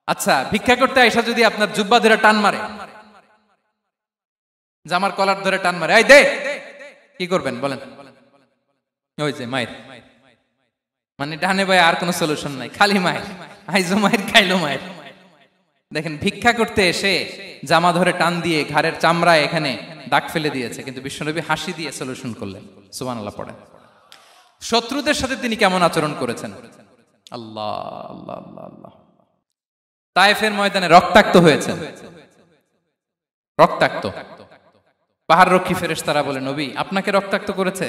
আচ্ছা, ভিক্ষা করতে আইসা যদি আপনার জুব্বা ধরে টান মারে, জামার কলার ধরে টান মারে, এই দে, কি করবেন বলেন? ওই যে মায়ের, মানে ডানে ভাই আর কোনো সলিউশন নাই, খালি মায়ের, আইজো মায়ের, খাইলো মায়ের। দেখেন, ভিক্ষা করতে এসে জামা ধরে টান দিয়ে ঘাড়ের চামড়ায় এখানে দাগ ফেলে দিয়েছে, কিন্তু বিশ্বনবী হাসি দিয়ে সলিউশন করলেন। সুবহানাল্লাহ পড়ে। শত্রুদের সাথে তিনি কেমন আচরণ করেছেন? আল্লাহ আল্লাহ আল্লাহ আল্লাহ। তায়েফের ময়দানে রক্তাক্ত হয়েছেন, রক্তাক্ত। পাহাড় রক্ষী ফেরেশতারা বলে, নবী, আপনাকে রক্তাক্ত করেছে?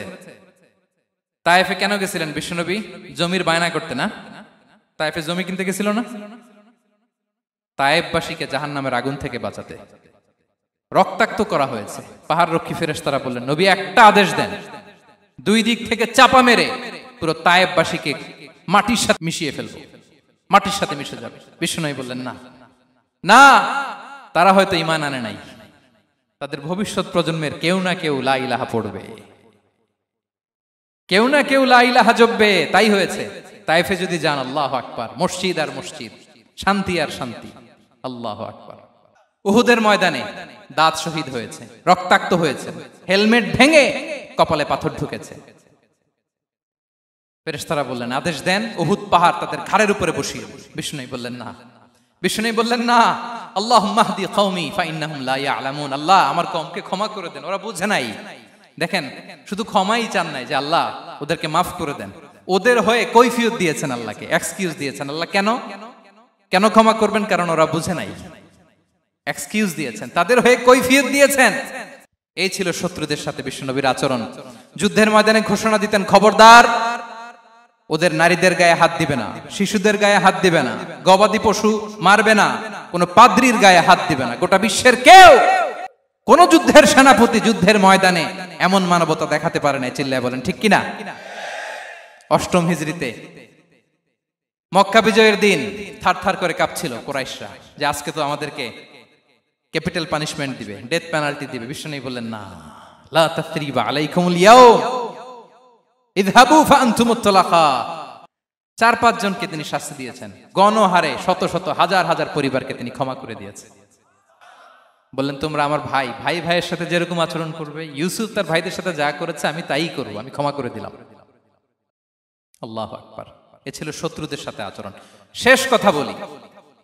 তায়েফে কেন গেছিলেন বিশ্বনবী? জমির বায়না করতে না? তায়েফে জমি কিনতে গেছিল না? তায়েফবাসীকে জাহান্নামের আগুন থেকে বাঁচাতে রক্তাক্ত করা হয়েছে। পাহাড় রক্ষী ফেরেশতারা বললেন, নবী, একটা আদেশ দেন, দুই দিক থেকে চাপা মেরে পুরো তায়েফবাসীকে মাটির সাথে মিশিয়ে ফেলবো, মাটির সাথে মিশে যাবে। বিশ্বনবী বললেন, না না, তারা হয়তো ঈমান আনে নাই, তাদের ভবিষ্যৎ প্রজন্মের কেউ না কেউ লা ইলাহা পড়বে, কেউ না কেউ লা ইলাহা জপবে। তাই হয়েছে। তায়েফে যদি যান, আল্লাহু আকবার, মসজিদ আর মসজিদ, শান্তি আর শান্তি। আল্লাহু আকবার। উহুদের ময়দানে দাঁত শহীদ হয়েছে, রক্তাক্ত হয়েছে, হেলমেট ভেঙে কপালে পাথর ঢুকেছে। ফেরেশতারা বললেন, আদেশ দেন, উহুদ পাহাড় তাদের ঘাড়ের উপরে বসিয়ে দেন। বিষ্ণু বললেন, না। বিষ্ণু বললেন, না, আল্লাহুম্মা হদি কওমি ফাইন্নাহুম লা ইয়ালামুন। আল্লাহ, আমার কওমকে ক্ষমা করে দেন, ওরা বুঝে নাই। দেখেন, শুধু ক্ষমাই চান নাই যে আল্লাহ ওদেরকে মাফ করে দেন, ওদের হয়ে কৈফিয়ত দিয়েছেন আল্লাহকে, এক্সকিউজ দিয়েছেন। আল্লাহ কেন কেন ক্ষমা করবেন? কারণ ওরা বুঝে নাই। এক্সকিউজ দিয়েছেন, তাদের হয়ে কৈফিয়ত দিয়েছেন। এই ছিল শত্রুদের সাথে বিশ্বনবীর আচরণ। যুদ্ধের ময়দানে ঘোষণা দিতেন, খবরদার, ওদের নারীদের গায়ে হাত দিবে না, শিশুদের গায়ে হাত দিবে না, গবাদি পশু মারবে না, কোন পাদ্রীর গায়ে হাত দিবে না। গোটা বিশ্বের কেউ, কোন যুদ্ধের সেনাপতি যুদ্ধের ময়দানে এমন মানবতা দেখাতে পারে না। চিল্লায় বলেন ঠিক কিনা? অষ্টম হিজরিতে মক্কা বিজয়ের দিন থারথার করে কাঁপছিল কুরাইশরা, যে আজকে তো আমাদেরকে ক্যাপিটাল পানিশমেন্ট দিবে, ডেথ পেনাল্টি দিবে। বিশ্বনবী বললেন, না, লা তাসরিবা আলাইকুমুল ইয়াউম, ইযহাবু ফাআনতুমুত তালাকা। 4-5 জনকে তিনি শাস্তি দিয়েছেন, গণহারে শত শত হাজার হাজার পরিবারকে তিনি ক্ষমা করে দিয়েছেন। বললেন তোমরা আমার ভাই, ভাই ভাইয়ের সাথে যেরকম আচরণ করবে, ইউসুফ তার ভাইদের সাথে যা করেছে আমি তাই করবো, আমি ক্ষমা করে দিলাম। আল্লাহু আকবার। এ ছিল শত্রুদের সাথে আচরণ। শেষ কথা বলি,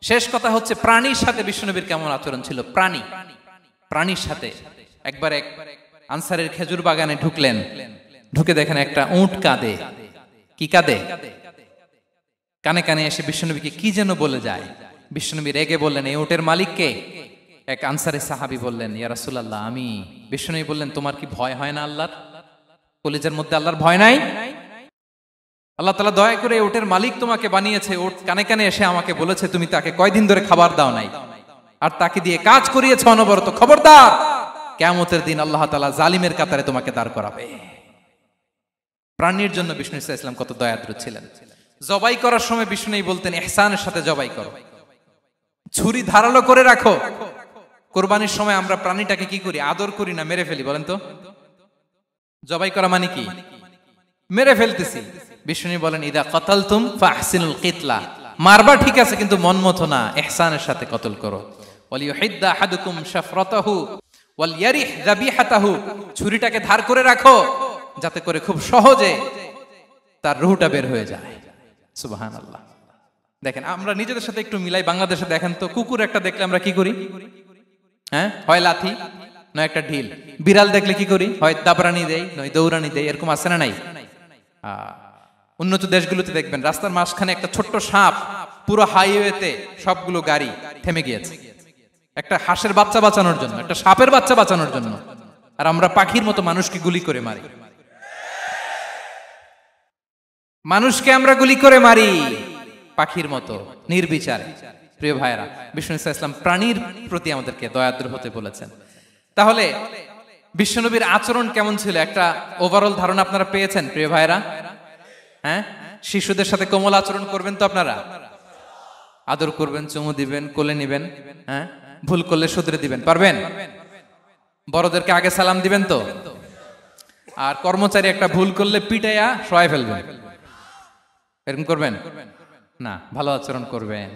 শেষ কথা হচ্ছে প্রাণীর সাথে বিশ্বনবীর কেমন আচরণ ছিল। প্রাণীর সাথে একবার এক আনসারের খেজুর বাগানে ঢুকলেন, ঢুকে দেখেন একটা উট কাঁদে। কি কাঁদে? কানে কানে এসে বিশ্বনবীকে কি যেন বলে যায়। বিশ্বনবী রেগে বললেন, এই উটের মালিক কে? এক আনসারী সাহাবী বললেন, ইয়া রাসূলুল্লাহ আমি। বিশ্বনবী বললেন, তোমার কি ভয় হয় না আল্লাহর? কলিজার মধ্যে আল্লাহর ভয় নাই? আল্লাহ তাআলা দয়া করে উটের মালিক তোমাকে বানিয়েছে, উট কানে কানে এসে আমাকে বলেছে তুমি তাকে কয়দিন ধরে খাবার দাও নাই, আর তাকে দিয়ে কাজ করিয়েছে অনবরত। খবরদার, কিয়ামতের দিন আল্লাহ তাআলা জালিমের কাতারে তোমাকে দাঁড় করাবে। প্রাণীর জন্য বিষ্ণু ইসা ইসলাম কত দয়াদ্র ছিলেন। জবাই করার সময় বিষ্ণু বলতেন, ইহসানের সাথে জবাই করো, ছুরি ধারালো করে রাখো। কোরবানির সময় আমরা প্রাণীটাকে কি করি? আদর করি না, মেরে ফেলি। বলেন তো, জবাই করা মানে কি? মেরে ফেলতেছি। বিষ্ণু বলেন, ইদা কাতালতুম ফাহসিনুল কিতলা, মারবা ঠিক আছে কিন্তু মন মতো না, ইহসানের সাথে কতল করো। ওয়ালিয়ুহিদ্দা আহাদুকুম শাফরাতাহু ওয়ালইয়ারিহ যাবিহাতাহু, ছুরিটাকে ধার করে রাখো যাতে করে খুব সহজে তার রূহটা বের হয়ে যায়। সুবহানাল্লাহ। দেখেন আমরা নিজেদের সাথে একটু মিলাই। বাংলাদেশে দেখেন তো, কুকুর একটা দেখলে আমরা কি করি? হ্যাঁ, হয় লাথি নয় একটা ঢিল। বিড়াল দেখলে কি করি? হয় দাবরানি দেই নয় দৌড়ানি দেই। এরকম আছে না নাই? উন্নত দেশগুলোতে দেখবেন রাস্তার মাঝখানে একটা ছোট্ট সাপ, পুরো হাইওয়েতে সবগুলো গাড়ি থেমে গিয়েছে একটা হাঁসের বাচ্চা বাঁচানোর জন্য, একটা সাপের বাচ্চা বাঁচানোর জন্য। আর আমরা পাখির মতো মানুষকে গুলি করে মারি। মানুষকে আমরা গুলি করে মারি পাখির মতো নির্বিচারে। প্রিয় ভাইরা, বিষ্ণু ইসলাম প্রাণীর প্রতি আমাদেরকে দয়াদ্র হতে বলেছেন। তাহলে বিশ্বনবীর আচরণ কেমন ছিল একটা ওভারঅল ধারণা আপনারা পেয়েছেন প্রিয় ভাইরা? হ্যাঁ, শিশুদের সাথে কোমল আচরণ করবেন তো আপনারা? আদর করবেন, চুমু দিবেন, কোলে নিবেন। হ্যাঁ, ভুল করলে শুধরে দিবেন, পারবেন? বড়দেরকে আগে সালাম দিবেন তো? আর কর্মচারী একটা ভুল করলে পিটাইয়া শোয়ায় ফেলবেন, এরকম করবেন না? ভালো আচরণ করবেন।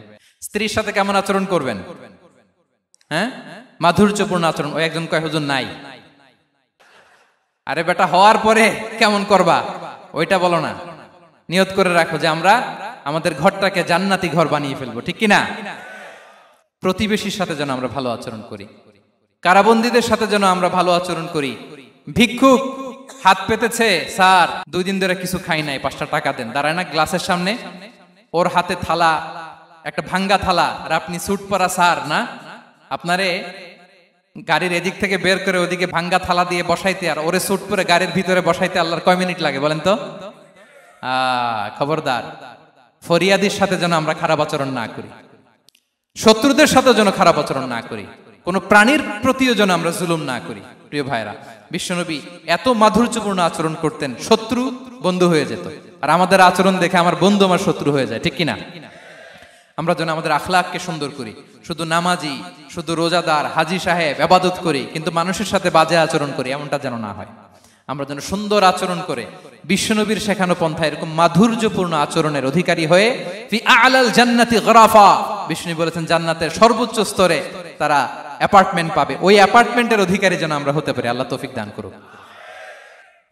স্ত্রীর সাথে কেমন আচরণ করবেন? হ্যাঁ, মাধুর্যপূর্ণ আচরণ। ওই একজন কয় হুজুর নাই। আরে বেটা, হওয়ার পরে কেমন করবা ওইটা বলো না। নিয়ত করে রাখো যে আমরা আমাদের ঘরটাকে জান্নাতি ঘর বানিয়ে ফেলবো, ঠিক কিনা? প্রতিবেশীর সাথে যেন আমরা ভালো আচরণ করি, কারাবন্দীদের সাথে যেন আমরা ভালো আচরণ করি। ভিক্ষুক হাত পেতেছে, স্যার 2 দিন ধরে কিছু খাই নাই, 5টা টাকা দেন। দাঁড়ায় না গ্লাসের সামনে, ওর হাতে থালা, একটা ভাঙ্গা থালা, আর আপনি স্যুট পরা স্যার না, আপনারে গাড়ির এদিক থেকে বের করে ওদিকে ভাঙ্গা থালা দিয়ে বসাইতে আর ওরে স্যুট পরে গাড়ির ভিতরে বসাইতে আল্লাহর কয় মিনিট লাগে বলেন তো? খবরদার, ফরিয়াদির সাথে যেন আমরা খারাপ আচরণ না করি, শত্রুদের সাথে যেন খারাপ আচরণ না করি, কোন প্রাণীর প্রতিও যেন আমরা জুলুম না করি। প্রিয় ভাইরা, বিশ্বনবী এত মাধুর্যপূর্ণ আচরণ করতেন, শত্রু বন্ধু হয়ে যেত। আর আমাদের আচরণ দেখে আমার বন্ধু আমার শত্রু হয়ে যায়, ঠিক কিনা? আমরা যেন আমাদের আখলাককে সুন্দর করি। শুধু নামাজি, শুধু রোজাদার, হাজি সাহেব ইবাদত করি কিন্তু মানুষের সাথে বাজে আচরণ করি, এমনটা যেন না হয়। আমরা যেন সুন্দর আচরণ করে বিশ্বনবীর শেখানো পন্থা এরকম মাধুর্যপূর্ণ আচরণের অধিকারী হয়ে ফি আ'লাল জান্নাতি গরাফা, বিষ্ণু বলেছেন জান্নাতের সর্বোচ্চ স্তরে তারা অ্যাপার্টমেন্ট পাবে। ওই অ্যাপার্টমেন্টের অধিকারী যেন আমরা হতে পারি। আল্লাহ তৌফিক দান করুক।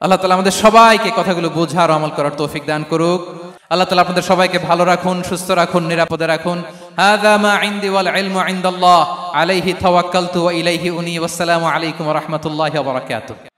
আল্লাহ তাআলা আমাদের সবাইকে কথাগুলো বোঝার ও আমল করার তৌফিক দান করুক। আল্লাহ তাআলা আপনাদের সবাইকে ভালো রাখুন, সুস্থ রাখুন, নিরাপদে রাখুন। হাযা মা ইনদি ওয়াল ইলমু ইনদাল্লাহ আলাইহি তাওয়াক্কালতু ওয়া ইলাইহি উনী। ওয়াসসালামু আলাইকুম ওয়া রাহমাতুল্লাহি ওয়া বারাকাতুহু।